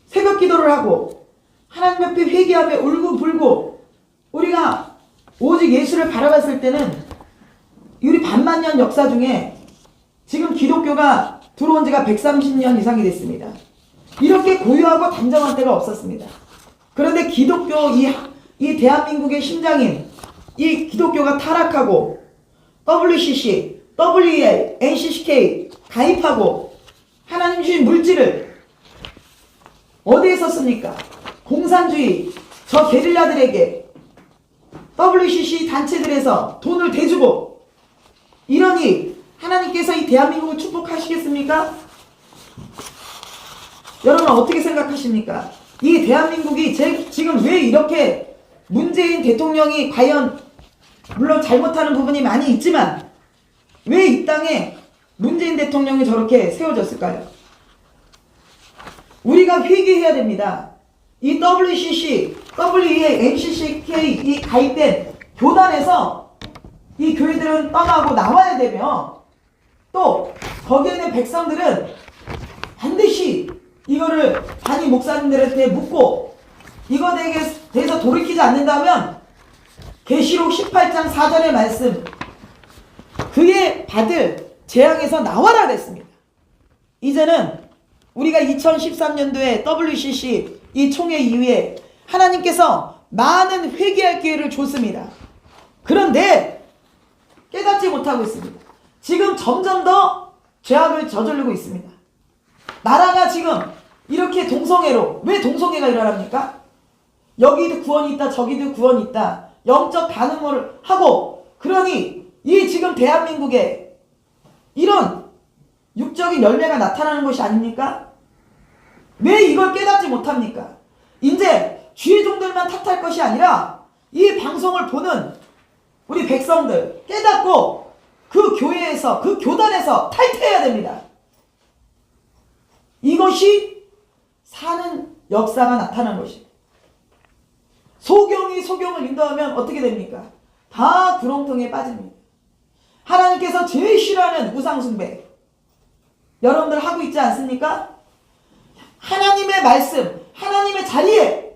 새벽 기도를 하고 하나님 앞에 회개하며 울고불고 우리가 오직 예수를 바라봤을 때는 우리 반만년 역사 중에 지금 기독교가 들어온 지가 130년 이상이 됐습니다. 이렇게 고요하고 단정한 때가 없었습니다. 그런데 기독교 이 대한민국의 심장인 이 기독교가 타락하고 WCC, WEA, NCCK 가입하고 하나님 주신 물질을 어디에 썼습니까? 공산주의 저 게릴라들에게 WCC 단체들에서 돈을 대주고 이러니 하나님께서 이 대한민국을 축복하시겠습니까? 여러분 어떻게 생각하십니까? 이 대한민국이 지금 왜 이렇게 문재인 대통령이 과연 물론 잘못하는 부분이 많이 있지만 왜 이 땅에 문재인 대통령이 저렇게 세워졌을까요? 우리가 회개해야 됩니다. 이 WCC, WEA, NCCK 이 가입된 교단에서 이 교회들은 떠나고 나와야 되며 또 거기에 있는 백성들은 반드시 이거를 단임 목사님들한테 묻고 이거에 대해서 돌이키지 않는다면 계시록 18장 4절의 말씀 그에 받을 재앙에서 나와라 그랬습니다. 이제는 우리가 2013년도에 WCC 이 총회 이후에 하나님께서 많은 회개할 기회를 줬습니다. 그런데 깨닫지 못하고 있습니다. 지금 점점 더 죄악을 저지르고 있습니다. 나라가 지금 이렇게 동성애로 왜 동성애가 일어납니까? 여기도 구원이 있다 저기도 구원이 있다 영적 반응을 하고 그러니 이 지금 대한민국에 이런 육적인 열매가 나타나는 것이 아닙니까? 왜 이걸 깨닫지 못합니까? 이제 주의종들만 탓할 것이 아니라 이 방송을 보는 우리 백성들 깨닫고 그 교회에서 그 교단에서 탈퇴해야 됩니다. 이것이 사는 역사가 나타난 것입니다. 소경이 소경을 인도하면 어떻게 됩니까? 다 구렁텅이에 빠집니다. 하나님께서 제일 싫어하는 우상숭배 여러분들 하고 있지 않습니까? 하나님의 말씀, 하나님의 자리에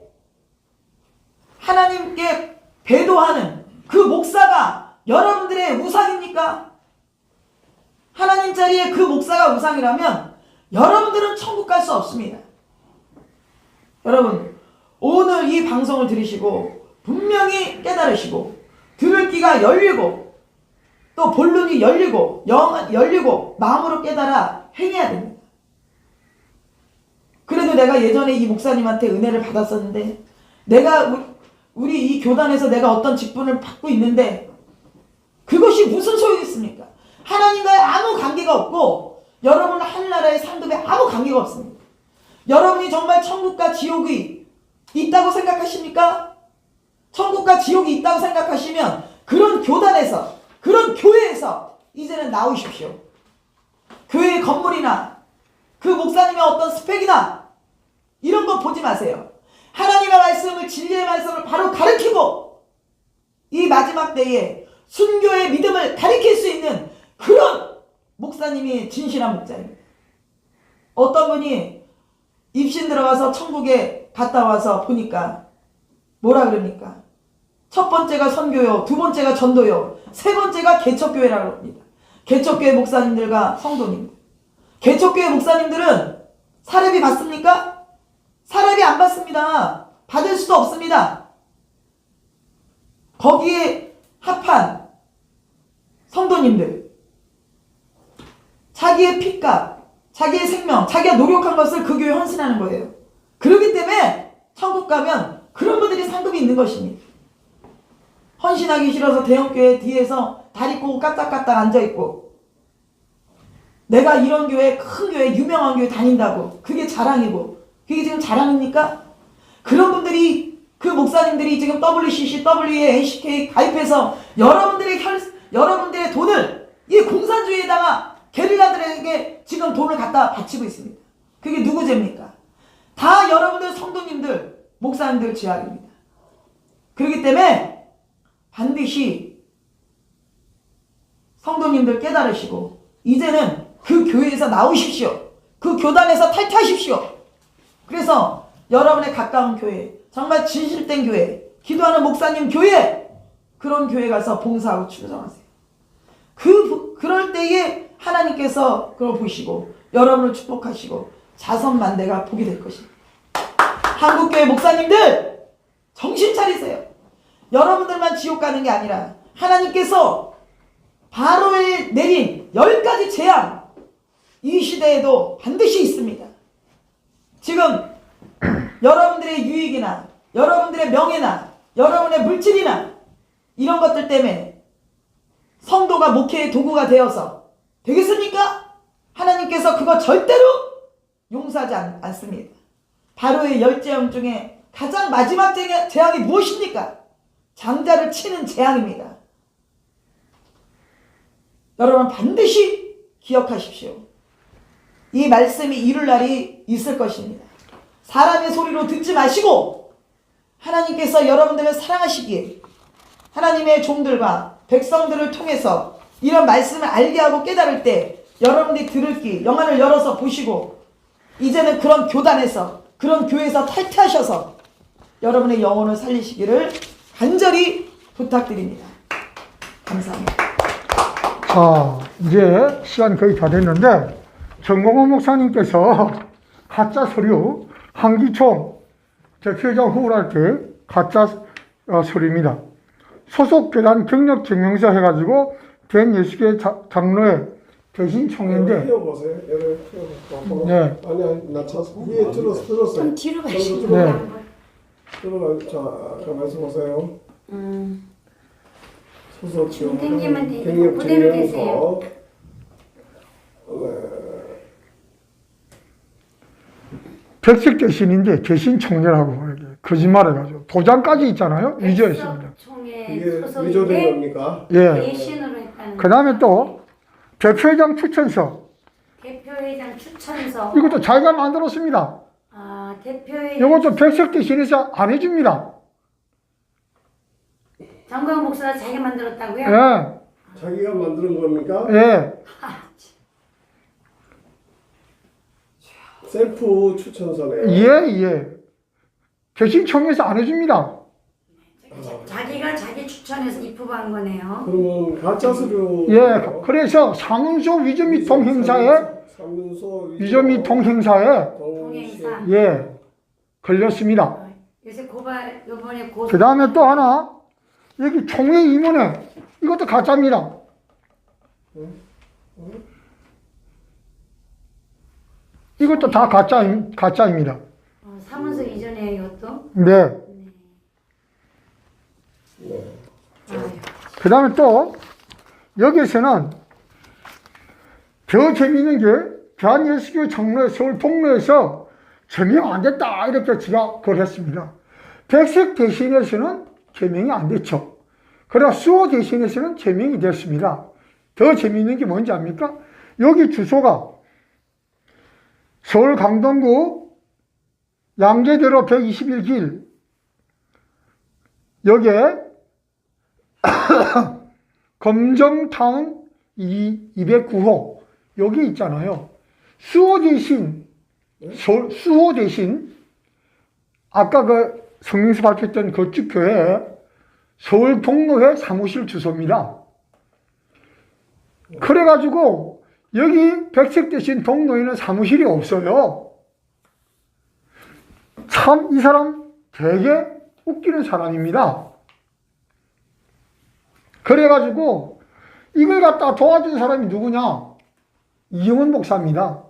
하나님께 배도하는 그 목사가 여러분들의 우상입니까? 하나님 자리에 그 목사가 우상이라면 여러분들은 천국 갈 수 없습니다. 여러분, 오늘 이 방송을 들으시고 분명히 깨달으시고 들을 귀가 열리고 또 본론이 열리고 영은 열리고 마음으로 깨달아 행해야 됩니다. 그래도 내가 예전에 이 목사님한테 은혜를 받았었는데, 내가 우리 이 교단에서 내가 어떤 직분을 받고 있는데 그것이 무슨 소용이 있습니까? 하나님과의 아무 관계가 없고 여러분 하늘나라의 상급에 아무 관계가 없습니다. 여러분이 정말 천국과 지옥이 있다고 생각하십니까? 천국과 지옥이 있다고 생각하시면 그런 교단에서, 그런 교회에서 이제는 나오십시오. 교회의 건물이나 그 목사님의 어떤 스펙이나 이런 거 보지 마세요. 하나님의 말씀을, 진리의 말씀을 바로 가르치고 이 마지막 때에 순교의 믿음을 가르칠 수 있는 그런 목사님이 진실한 목자입니다. 어떤 분이 입신 들어가서 천국에 갔다 와서 보니까 뭐라 그럽니까? 첫 번째가 선교요, 두 번째가 전도요, 세 번째가 개척교회라고 합니다. 개척교회 목사님들과 성도님들. 개척교회 목사님들은 사례비 받습니까? 사례비 안 받습니다. 받을 수도 없습니다. 거기에 합한 성도님들, 자기의 피값, 자기의 생명, 자기가 노력한 것을 그 교회에 헌신하는 거예요. 그렇기 때문에 천국 가면 그런 분들이 상급이 있는 것입니다. 헌신하기 싫어서 대형교회 뒤에서 다리 꼬고 까딱까딱 앉아있고, 내가 이런 교회, 큰 교회, 유명한 교회 다닌다고 그게 자랑이고, 그게 지금 자랑입니까? 그런 분들이, 그 목사님들이 지금 WCC, WA, NCK 가입해서 여러분들의 돈을 이 공산주의에다가 게릴라들에게 지금 돈을 갖다 바치고 있습니다. 그게 누구 죄입니까? 다 여러분들 성도님들, 목사님들 죄악입니다. 그렇기 때문에 반드시 성도님들 깨달으시고 이제는 그 교회에서 나오십시오. 그 교단에서 탈퇴하십시오. 그래서 여러분의 가까운 교회, 정말 진실된 교회, 기도하는 목사님 교회, 그런 교회 가서 봉사하고 충성하세요. 그럴 때에 하나님께서 그걸 보시고 여러분을 축복하시고 자선만대가 복이 될 것입니다. 한국교회 목사님들 정신 차리세요. 여러분들만 지옥 가는 게 아니라 하나님께서 바로에 내린 10가지 재앙, 이 시대에도 반드시 있습니다. 지금 여러분들의 유익이나 여러분들의 명예나 여러분의 물질이나 이런 것들 때문에 성도가 목회의 도구가 되어서 되겠습니까? 하나님께서 그거 절대로 용서하지 않습니다. 바로의 10재앙 중에 가장 마지막 재앙이 무엇입니까? 장자를 치는 재앙입니다. 여러분 반드시 기억하십시오. 이 말씀이 이룰 날이 있을 것입니다. 사람의 소리로 듣지 마시고 하나님께서 여러분들을 사랑하시기에 하나님의 종들과 백성들을 통해서 이런 말씀을 알게 하고 깨달을 때 여러분들이 들을 귀, 영안을 열어서 보시고 이제는 그런 교단에서, 그런 교회에서 탈퇴하셔서 여러분의 영혼을 살리시기를 간절히 부탁드립니다. 감사합니다. 자, 이제 시간 거의 다 됐는데 정공원 목사님께서 가짜 서류 한기총 대표자 후보할 때 가짜 서류입니다. 소속 교단 경력 증명서 해가지고 된 예수계 장로의 대신 총회인데. 띄워보세요. 얘를 띄워보세요. 네. 아니 낮춰서 위에 들었어요. 좀 뒤로 가시죠. 네. 들어가. 자, 가만있어 보세요. 소속 좀 당기면 돼요. 경력 그대로 증명서. 계세요. 백색 대신인데 대신 총회라고 이렇게 거짓말해가지고 도장까지 있잖아요. 위조했습니다. 총회 이게 위조된 소속인데 겁니까? 예. 대신으로 했다는. 그 다음에 또 대표회장 추천서. 대표회장 추천서. 이것도 자기가 만들었습니다. 아, 대표회장. 이것도 백색 대신에서 안 해줍니다. 정광 목사가 자기가 만들었다고요? 예. 자기가 만드는 겁니까? 예. 셀프 추천서네요. 예. 대신 총회에서 안 해줍니다. 자기가 자기 추천 부산에서 입후보한 거네요. 그러면 가짜 서류. 예, 그래서 사문서 위조 및 동행사에 사문서 위조 및 동행사에 동행사. 예 걸렸습니다. 요새 고발 요번에 고. 그 다음에 또 하나 여기 총회 임원회 이것도 가짜입니다. 이것도 다 가짜입니다. 사문서 이전에 이것도. 네. 아유. 그 다음에 또 여기에서는 더 재미있는 게 대한예수교 장로회 서울 동로에서 제명 안 됐다 이렇게 제가 그걸 했습니다. 백색 대신에서는 제명이 안 됐죠. 그러나 수호 대신에서는 제명이 됐습니다. 더 재미있는 게 뭔지 압니까? 여기 주소가 서울 강동구 양재대로 121길 여기에 검정타운 209호 여기 있잖아요. 수호 대신 아까 그 성명서 발표했던 그쪽 교회 서울 동로회 사무실 주소입니다. 그래가지고 여기 백색 대신 동로에는 사무실이 없어요. 참 이 사람 되게 웃기는 사람입니다. 그래가지고 이걸 갖다 도와준 사람이 누구냐? 이영훈 목사입니다.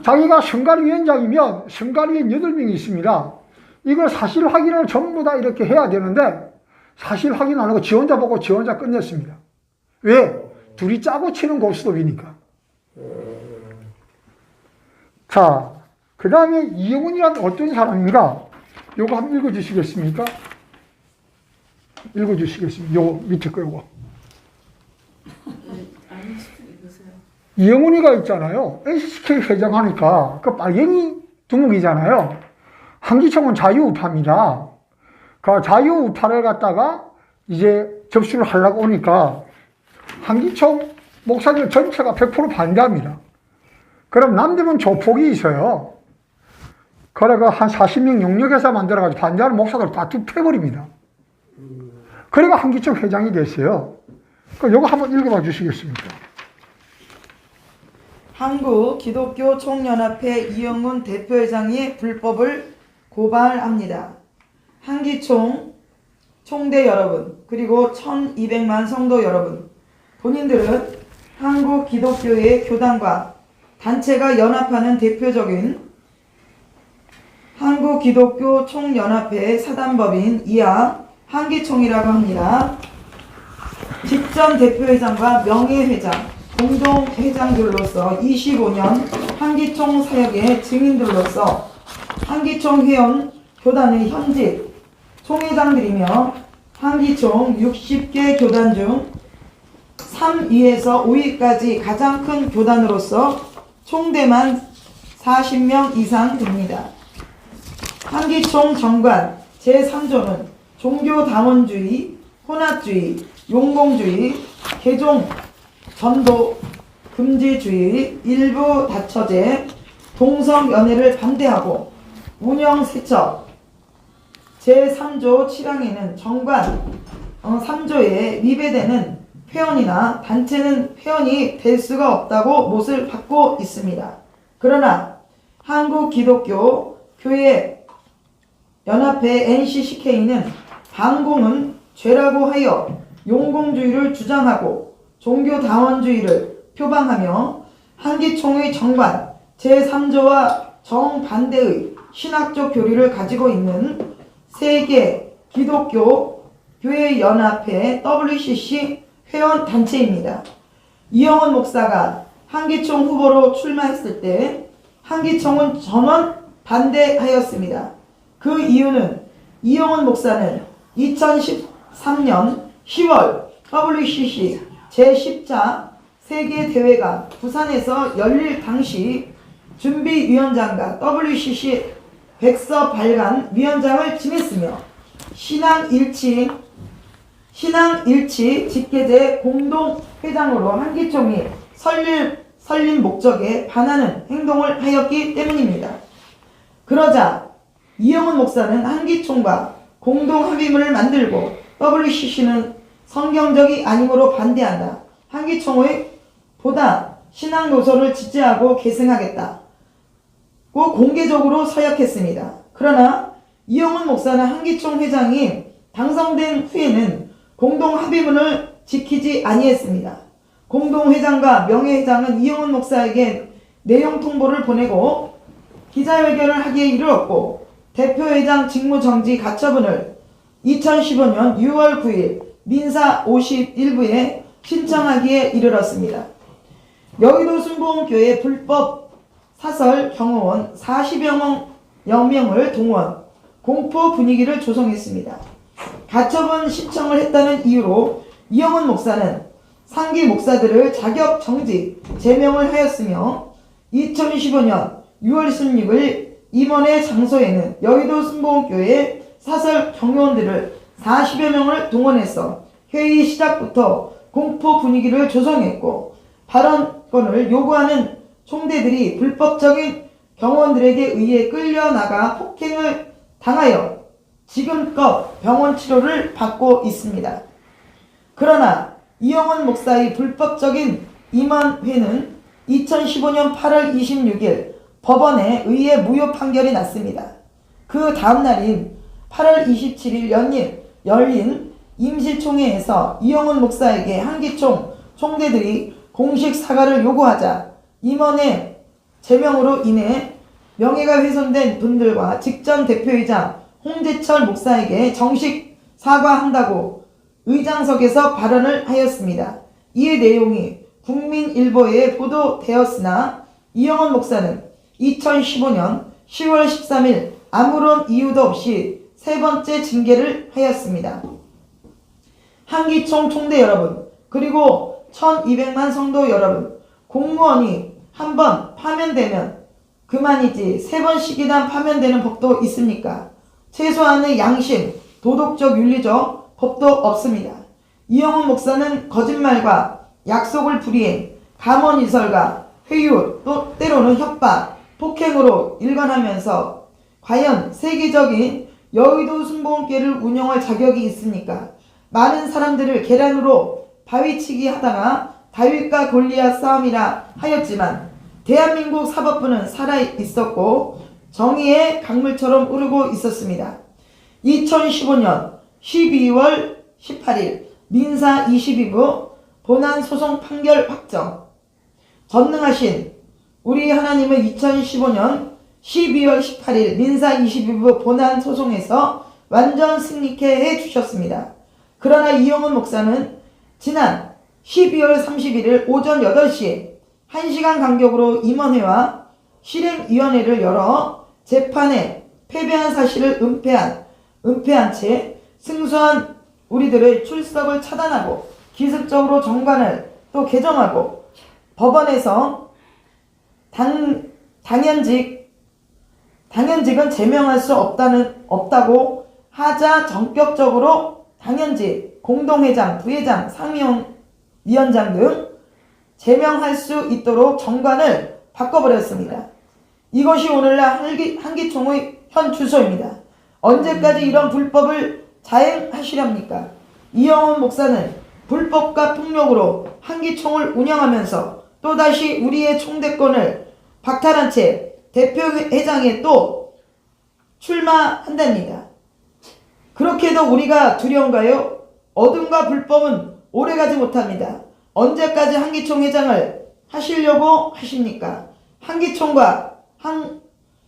자기가 성가위원장이면 성가위원 8명이 있습니다. 이걸 사실 확인을 전부 다 이렇게 해야 되는데 사실 확인 안 하고 지 혼자 보고 지 혼자 끝냈습니다. 왜? 둘이 짜고 치는 고스톱이니까. 자, 그 다음에 이영훈이란 어떤 사람인가? 요거 한번 읽어주시겠습니까? 읽어주시겠습니까? 요 밑에 거 요거. 이영훈이가 있잖아요. SK 회장하니까 그 빨갱이 두목이잖아요. 한기총은 자유우파입니다. 그 자유우파를 갖다가 이제 접수를 하려고 오니까 한기총 목사들 전체가 100% 반대합니다. 그럼 남대문 조폭이 있어요. 그래가 한 40명 용역회사 만들어가지고 반대하는 목사들 다 뚝 패버립니다. 그래가 한기총 회장이 됐어요. 요거 한번 읽어봐 주시겠습니까? 한국 기독교 총연합회 이영훈 대표회장이 불법을 고발합니다. 한기총 총대 여러분, 그리고 1200만 성도 여러분, 본인들은 한국 기독교의 교단과 단체가 연합하는 대표적인 한국 기독교 총연합회의 사단법인 이하 한기총이라고 합니다. 직전 대표회장과 명예회장, 공동회장들로서 25년 한기총 사역의 증인들로서 한기총 회원 교단의 현직 총회장들이며 한기총 60개 교단 중 3위에서 5위까지 가장 큰 교단으로서 총대만 40명 이상 됩니다. 한기총 정관 제3조는 종교다원주의, 혼합주의, 용공주의, 개종, 전도, 금지주의, 일부 다처제, 동성연애를 반대하고 운영세척 제3조 7항에는 정관 3조에 위배되는 회원이나 단체는 회원이 될 수가 없다고 못을 받고 있습니다. 그러나 한국 기독교 교회 연합회 NCCK는 반공은 죄라고 하여 용공주의를 주장하고 종교다원주의를 표방하며 한기총의 정관 제3조와 정반대의 신학적 교리를 가지고 있는 세계 기독교 교회 연합회 WCC 회원 단체입니다. 이영훈 목사가 한기총 후보로 출마했을 때 한기총은 전원 반대하였습니다. 그 이유는 이영훈 목사는 2013년 10월 WCC 제10차 세계대회가 부산에서 열릴 당시 준비위원장과 WCC 백서 발간 위원장을 지냈으며 신앙일치 집계제 공동회장으로 한기총이 설립 목적에 반하는 행동을 하였기 때문입니다. 그러자 이영훈 목사는 한기총과 공동합의문을 만들고 WCC는 성경적이 아니므로 반대한다. 한기총의 보다 신앙 노선을 지지하고 계승하겠다고 공개적으로 서약했습니다. 그러나 이영훈 목사는 한기총 회장이 당선된 후에는 공동 합의문을 지키지 아니했습니다. 공동 회장과 명예회장은 이영훈 목사에게 내용 통보를 보내고 기자회견을 하기에 이르렀고 대표회장 직무정지 가처분을 2015년 6월 9일 민사 51부에 신청하기에 이르렀습니다. 여의도 순복음교회 불법 사설 경호원 40여 명을 동원, 공포 분위기를 조성했습니다. 가처분 신청을 했다는 이유로 이영훈 목사는 상기 목사들을 자격 정지, 제명을 하였으며 2015년 6월 16일 임원의 장소에는 여의도 순복음교회 사설 경호원들을 40여 명을 동원해서 회의 시작부터 공포 분위기를 조성했고 발언권을 요구하는 총대들이 불법적인 경호원들에게 의해 끌려나가 폭행을 당하여 지금껏 병원 치료를 받고 있습니다. 그러나 이영훈 목사의 불법적인 임원회는 2015년 8월 26일 법원에 의해 무효 판결이 났습니다. 그 다음 날인 8월 27일 열린 임시총회에서 이영훈 목사에게 한기총 총대들이 공식 사과를 요구하자 임원의 제명으로 인해 명예가 훼손된 분들과 직전 대표이자 홍재철 목사에게 정식 사과한다고 의장석에서 발언을 하였습니다. 이의 내용이 국민일보에 보도되었으나 이영훈 목사는 2015년 10월 13일 아무런 이유도 없이 세 번째 징계를 하였습니다. 한기총 총대 여러분, 그리고 1200만 성도 여러분, 공무원이 한 번 파면되면 그만이지 세 번씩이나 파면되는 법도 있습니까? 최소한의 양심, 도덕적, 윤리적 법도 없습니다. 이영훈 목사는 거짓말과 약속을 불이행, 감언이설과 회유, 또 때로는 협박, 폭행으로 일관하면서 과연 세계적인 여의도 순복음교회를 운영할 자격이 있습니까? 많은 사람들을 계란으로 바위치기 하다가 다윗과 골리앗 싸움이라 하였지만 대한민국 사법부는 살아있었고 정의의 강물처럼 흐르고 있었습니다. 2015년 12월 18일 민사 22부 본안소송 판결 확정. 전능하신 우리 하나님은 2015년 12월 18일 민사 22부 본안소송에서 완전 승리케 해주셨습니다. 그러나 이영훈 목사는 지난 12월 31일 오전 8시에 1시간 간격으로 임원회와 실행위원회를 열어 재판에 패배한 사실을 은폐한 채 승소한 우리들의 출석을 차단하고 기습적으로 정관을 또 개정하고 법원에서 당연직은 제명할 수 없다고 하자 전격적으로 당연직, 공동회장, 부회장, 상임위원장 등 제명할 수 있도록 정관을 바꿔버렸습니다. 이것이 오늘날 한기총의 현 주소입니다. 언제까지 이런 불법을 자행하시렵니까? 이영훈 목사는 불법과 폭력으로 한기총을 운영하면서 또다시 우리의 총대권을 박탈한 채 대표회장에 또 출마한답니다. 그렇게도 우리가 두려운가요? 어둠과 불법은 오래가지 못합니다. 언제까지 한기총 회장을 하시려고 하십니까? 한기총과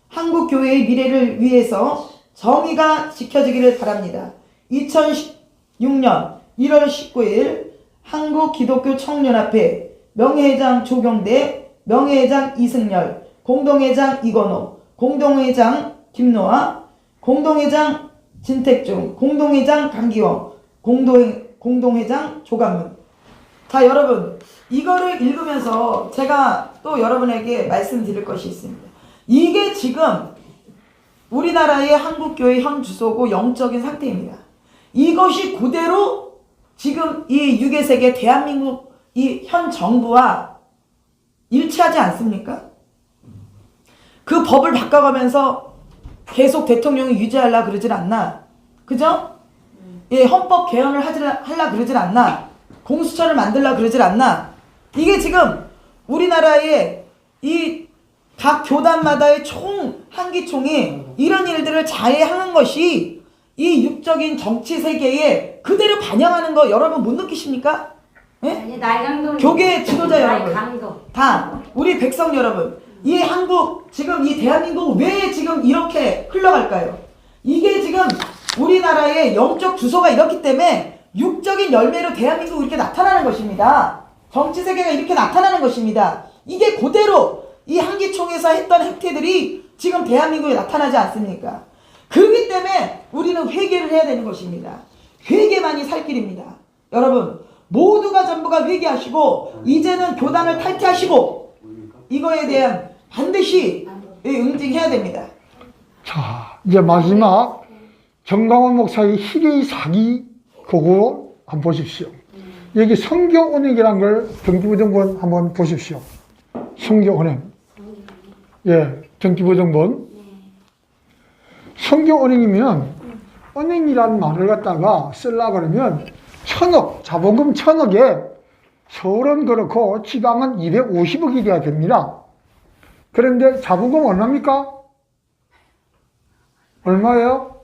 한국교회의 미래를 위해서 정의가 지켜지기를 바랍니다. 2006년 1월 19일 한국기독교청년합회 명예회장 조경대, 명예회장 이승열, 공동회장 이건호, 공동회장 김노아, 공동회장 진택중, 공동회장 강기원, 공동회장 조감문. 자, 여러분, 이거를 읽으면서 제가 또 여러분에게 말씀드릴 것이 있습니다. 이게 지금 우리나라의 한국교회 현 주소고 영적인 상태입니다. 이것이 그대로 지금 이 6의 세계 대한민국 이 현 정부와 일치하지 않습니까? 그 법을 바꿔가면서 계속 대통령이 유지하려고 그러질 않나? 그죠? 예, 헌법 개헌을 하려 그러질 않나? 공수처를 만들려 그러질 않나? 이게 지금 우리나라의 이 각 교단마다의 한기총이 이런 일들을 자해하는 것이 이 육적인 정치 세계에 그대로 반영하는 거 여러분 못 느끼십니까? 예? 아니, 날강도 교계 지도자 여러분, 날강도. 다 우리 백성 여러분, 이 한국 지금 이 대한민국 왜 지금 이렇게 흘러갈까요? 이게 지금 우리나라의 영적 주소가 이렇기 때문에 육적인 열매로 대한민국이 이렇게 나타나는 것입니다. 정치 세계가 이렇게 나타나는 것입니다. 이게 그대로 이 한기총에서 했던 행태들이 지금 대한민국에 나타나지 않습니까? 그렇기 때문에 우리는 회개를 해야 되는 것입니다. 회개만이 살 길입니다. 여러분, 모두가 전부가 회개하시고 이제는 교단을 탈퇴하시고 이거에 대한 반드시 응징해야 됩니다. 자, 이제 마지막 정강원 목사의 희대의 사기 그거 한번 보십시오. 여기 성교은행이라는 걸 등기부등본 한번 보십시오. 성교은행. 예, 등기부등본. 성교은행이면 은행이라는 말을 갖다가 쓰려고 그러면 자본금 1,000억에 서울은 그렇고 지방은 250억이 돼야 됩니다. 그런데 자본금 얼마입니까? 얼마예요?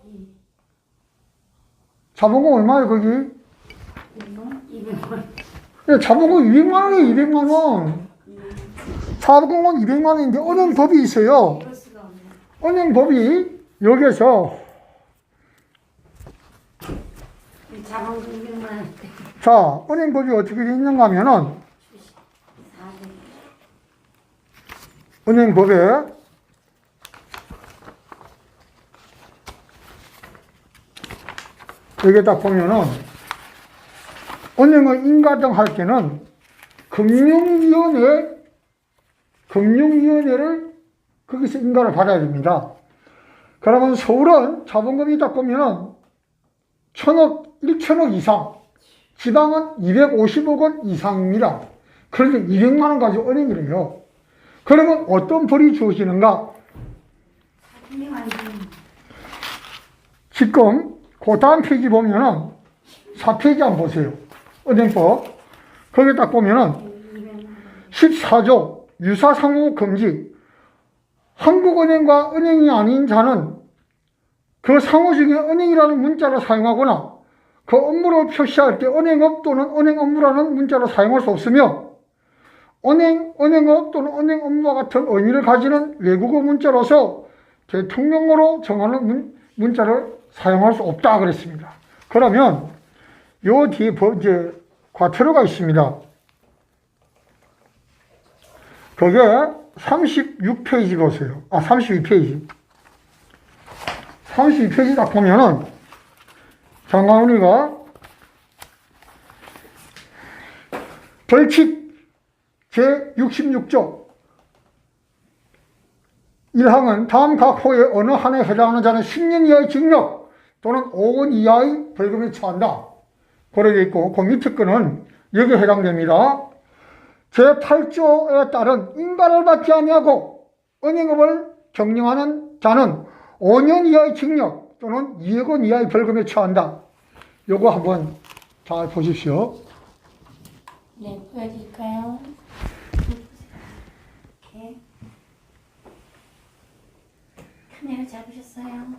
자본금 얼마예요, 거기? 200만. 예, 자본금 200만 원이에요, 200만 원. 자본금은 200만 원인데 은행법이 있어요. 은행법이 여기서 자본금 200만 원. 자, 은행법이 어떻게 되어 있는가 하면은 은행법에 여기 딱 보면은 은행의 인가등 할 때는 금융위원회를 거기서 인가를 받아야 됩니다. 그러면 서울은 자본금이 딱 보면은 1,000억 이상, 지방은 250억 원 이상입니다. 그런데 200만 원 가지고 은행이래요. 그러면 어떤 벌이 주어지는가? 지금 그 다음 페이지 보면은 4페이지 한번 보세요. 은행법. 거기 딱 보면은 14조 유사상호 금지. 한국은행과 은행이 아닌 자는 그 상호 중에 은행이라는 문자를 사용하거나 그 업무를 표시할 때 은행업 또는 은행 업무라는 문자를 사용할 수 없으며 은행업 또는 은행 업무와 같은 의미를 가지는 외국어 문자로서 대통령으로 정하는 문자를 사용할 수 없다 그랬습니다. 그러면 요 뒤에 이제 과태료가 있습니다. 그게 36페이지 보세요. 32페이지. 32페이지 딱 보면은 장관우리가 벌칙 제66조 1항은 다음 각 호의 어느 한에 해당하는 자는 10년 이하의 징역 또는 5원 이하의 벌금에 처한다. 그렇게 있고 그 밑에 거는 여기에 해당됩니다. 제8조에 따른 인가를 받지 아니하고 은행업을 경영하는 자는 5년 이하의 징역 또는 2억 원 이하의 벌금에 처한다. 요거 한번 잘 보십시오. 네, 보여드릴까요? 이렇게. 카메라 잡으셨어요?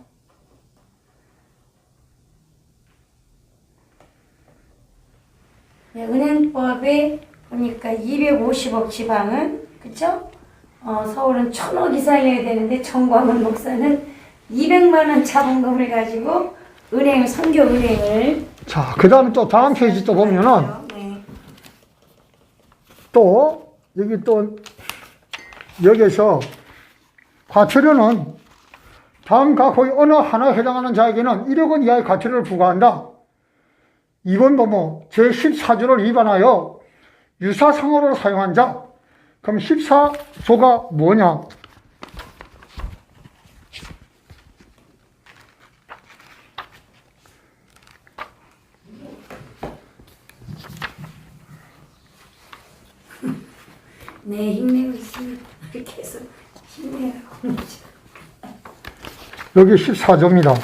네, 은행법에 보니까 250억 지방은, 그쵸? 서울은 1,000억 이상이어야 되는데, 정광훈 목사는 200만 원 자본금을 가지고 성교은행을. 자, 그 다음에 또 다음 페이지 또 보면은, 네. 또, 여기에서 과태료는 다음 각 호의 어느 하나에 해당하는 자에게는 1억 원 이하의 과태료를 부과한다. 이번 법무 제14조를 위반하여 유사상호를 사용한 자. 그럼 14조가 뭐냐? 네, 힘내고 있습니다. 이렇게 해서 힘내라고. 여기 14조입니다.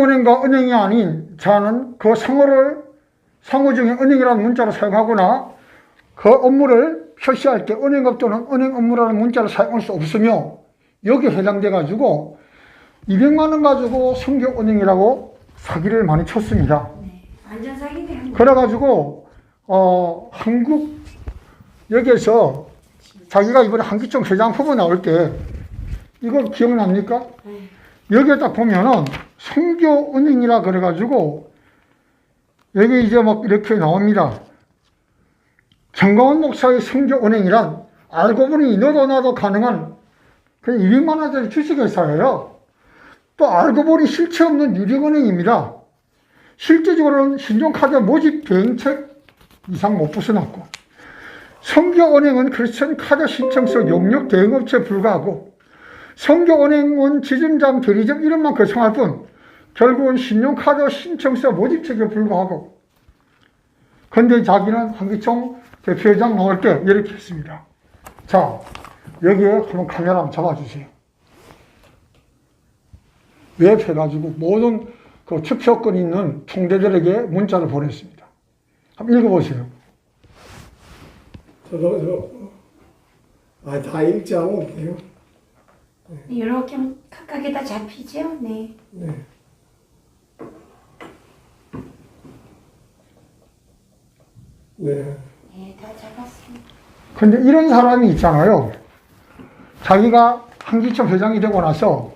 성교은행과 은행이 아닌 자는 그 상호 중에 은행이라는 문자를 사용하거나 그 업무를 표시할 때 은행업 또는 은행 업무라는 문자를 사용할 수 없으며 여기에 해당돼 가지고 200만 원 가지고 성교은행이라고 사기를 많이 쳤습니다. 네. 완전 사기네요. 그래가지고 한국 여기에서 자기가 이번에 한기총 회장 후보 나올 때 이거 기억납니까? 여기에 딱 보면은 성교은행이라 그래가지고 여기 이제 막 이렇게 나옵니다. 정광훈 목사의 성교은행이란 알고 보니 너도 나도 가능한 그냥 200만 원짜리 주식회사예요. 또 알고 보니 실체 없는 유리은행입니다. 실제적으로는 신용카드 모집 대행책 이상 못 벗어났고 성교은행은 크리스천 카드 신청서 용역 대행업체에 불과하고 성교은행은 지점장 대리점 이름만 거청할 뿐 결국은 신용카드 신청서 모집책에 불과하고 근데 자기는 한기총 대표회장 나올 때 이렇게 했습니다. 자, 여기에 한번 카메라 한번 잡아주세요. 웹해가지고 모든 그 투표권 있는 총대들에게 문자를 보냈습니다. 한번 읽어보세요. 다 읽지 않아도 돼요. 이렇게 각각에 다 잡히죠? 네. 네. 네. 네, 다 잡았습니다. 근데 이런 사람이 있잖아요. 자기가 한기총 회장이 되고 나서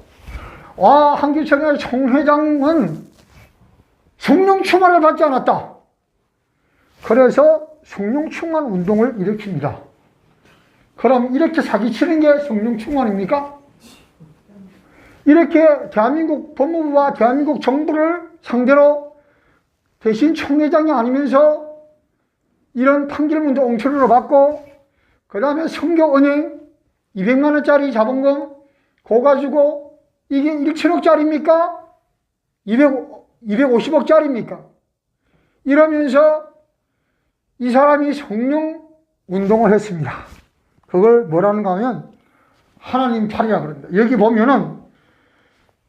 한기총의 총회장은 성령 충만을 받지 않았다. 그래서 성령 충만 운동을 일으킵니다. 그럼 이렇게 사기치는 게 성령 충만입니까? 이렇게 대한민국 법무부와 대한민국 정부를 상대로 대신 총회장이 아니면서 이런 판결문도 엉터리로 받고 그 다음에 성교은행 200만 원짜리 자본금 그거 가지고 이게 1천억짜리입니까? 250억짜리입니까? 이러면서 이 사람이 성령 운동을 했습니다. 그걸 뭐라는가 하면 하나님 팔이라 그럽니다. 여기 보면은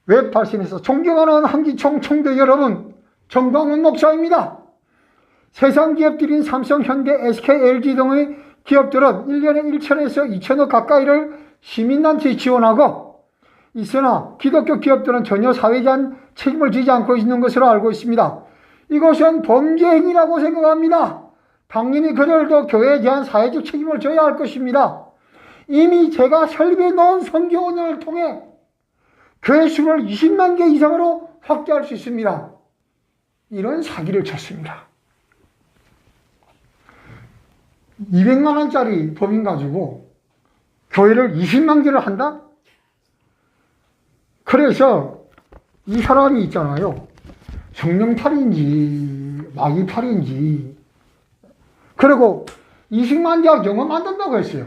웹 발신에서 존경하는 한기총 총대 여러분, 정광훈 목사입니다. 세상 기업들인 삼성, 현대, SK, LG 등의 기업들은 1년에 1천에서 2천억 가까이를 시민단체에 지원하고 있으나 기독교 기업들은 전혀 사회적 책임을 지지 않고 있는 것으로 알고 있습니다. 이것은 범죄 행위라고 생각합니다. 당연히 그들도 교회에 대한 사회적 책임을 져야 할 것입니다. 이미 제가 설계해 놓은 선교운영을 통해 교회 수를 20만 개 이상으로 확대할 수 있습니다. 이런 사기를 쳤습니다. 200만 원짜리 법인 가지고 교회를 20만 개를 한다? 그래서 이 사람이 있잖아요. 성령팔인지 마귀팔인지 그리고 20만 대학 영어 만든다고 했어요.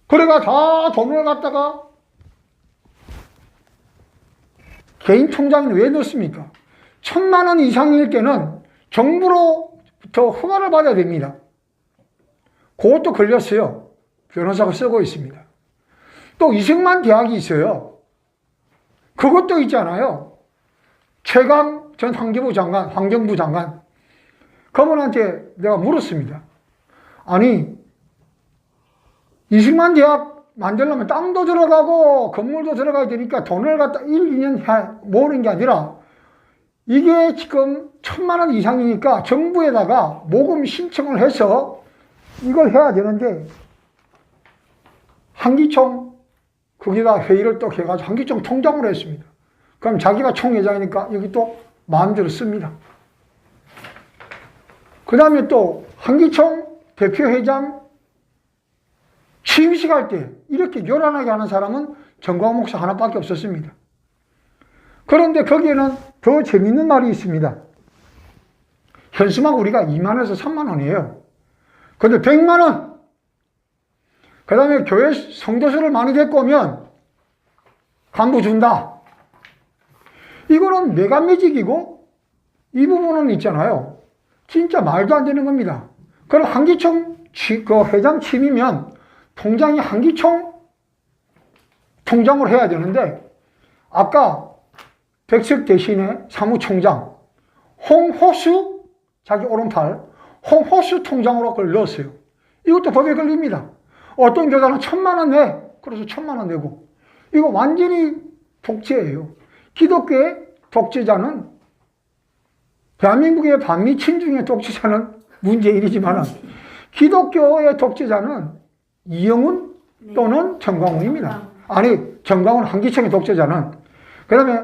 그래가 다 돈을 갖다가 개인 통장에 왜 넣습니까? 1,000만 원 이상일 때는 정부로부터 허가를 받아야 됩니다. 그것도 걸렸어요. 변호사가 쓰고 있습니다. 또 20만 대학이 있어요. 그것도 있잖아요. 최강 전 환경부 장관. 그분한테 내가 물었습니다. 아니 20만 대학 만들려면 땅도 들어가고 건물도 들어가야 되니까 돈을 갖다 1, 2년 모으는 게 아니라 이게 지금 1,000만 원 이상이니까 정부에다가 모금 신청을 해서 이걸 해야 되는데 한기총 거기다 회의를 또 해가지고 한기총 통장으로 했습니다. 그럼 자기가 총회장이니까 여기 또 마음대로 씁니다. 그 다음에 또 한기총 대표회장 취임식 할 때 이렇게 요란하게 하는 사람은 정광훈 목사 하나밖에 없었습니다. 그런데 거기에는 더 재밌는 말이 있습니다. 현수막 우리가 2만원에서 3만원이에요. 근데 100만원! 그 다음에 교회 성도수를 많이 데리고 오면 간부 준다. 이거는 매간매직이고 이 부분은 있잖아요. 진짜 말도 안 되는 겁니다. 그럼 한기총 그 회장 취임이면 통장이 한기총 통장으로 해야 되는데 아까 백석 대신에 사무총장 홍호수, 자기 오른팔 홍호수 통장으로 그걸 넣었어요. 이것도 법에 걸립니다. 어떤 교단은 1,000만 원 내. 그래서 1,000만 원 내고. 이거 완전히 독재예요. 기독교의 독재자는, 대한민국의 반미 친중의 독재자는 문재인이지만 기독교의 독재자는 이영훈 또는 정광훈입니다. 아니, 정광훈 한기총의 독재자는. 그다음에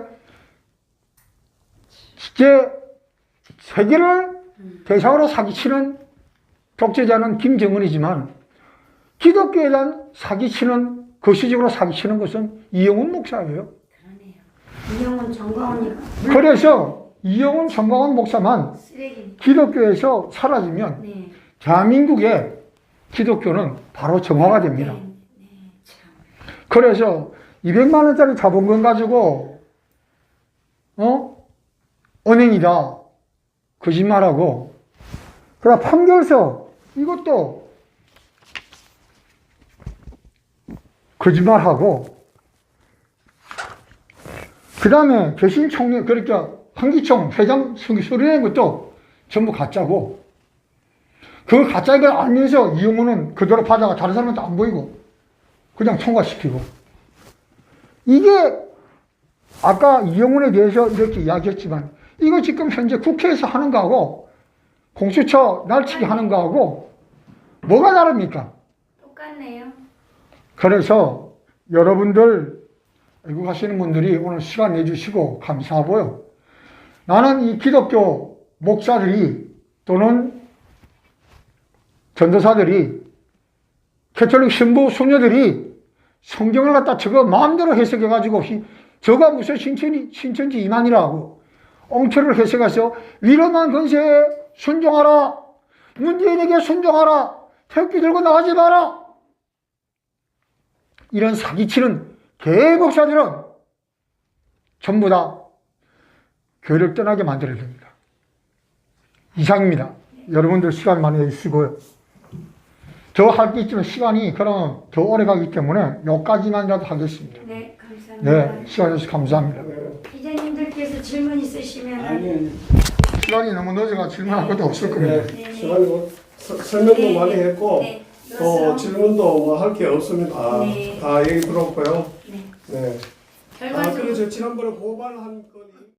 세계를 대상으로 사기치는 독재자는 김정은이지만 기독교에 대한 사기치는, 거시적으로 사기치는 것은 이영훈 목사예요. 이영훈 정광훈이 그래서 이영훈 정광훈 목사만 쓰레기. 기독교에서 사라지면 네. 대한민국의 기독교는 바로 정화가 됩니다. 네, 참. 그래서 200만 원짜리 자본금 가지고 은행이다 거짓말하고, 그다음 판결서 이것도 거짓말하고, 그 다음에 개신 총리, 그러니까 한기총 회장 서류 낸 것도 전부 가짜고, 그 가짜인 걸 알면서 이용호는 그대로 파다가 다른 사람한테 안 보이고 그냥 통과시키고. 이게 아까 이용훈에 대해서 이렇게 이야기했지만 이거 지금 현재 국회에서 하는 거하고 공수처 날치기 하는 거하고 뭐가 다릅니까? 똑같네요. 그래서 여러분들 애국하시는 분들이 오늘 시간 내주시고 감사하고요. 나는 이 기독교 목사들이 또는 전도사들이, 캐톨릭 신부 수녀들이 성경을 갖다 저거 마음대로 해석해가지고 저가 무슨 신천지 이만이라고 엉터리를 해석해서 위로만 건세에 순종하라, 문재인에게 순종하라, 태극기 들고 나가지 마라, 이런 사기치는 개목사들은 전부 다 교회를 떠나게 만들어야 됩니다. 이상입니다. 여러분들 시간 많이 내주시고요. 저 할 게 있지만 시간이 그럼 더 오래 가기 때문에 여기까지만이라도 하겠습니다. 네, 감사합니다. 네, 시간 주셔서 감사합니다. 기자님들께서 질문 있으시면 아니, 시간이 너무 늦어가 질문할 것도 없을 겁니다. 네. 시간이 뭐 설명도 네, 많이 했고 네. 또 질문도 뭐 할 게 없습니다. 네. 다 얘기 들었고요. 네. 네. 결과적으로 그래서 지난번에 고발한 건이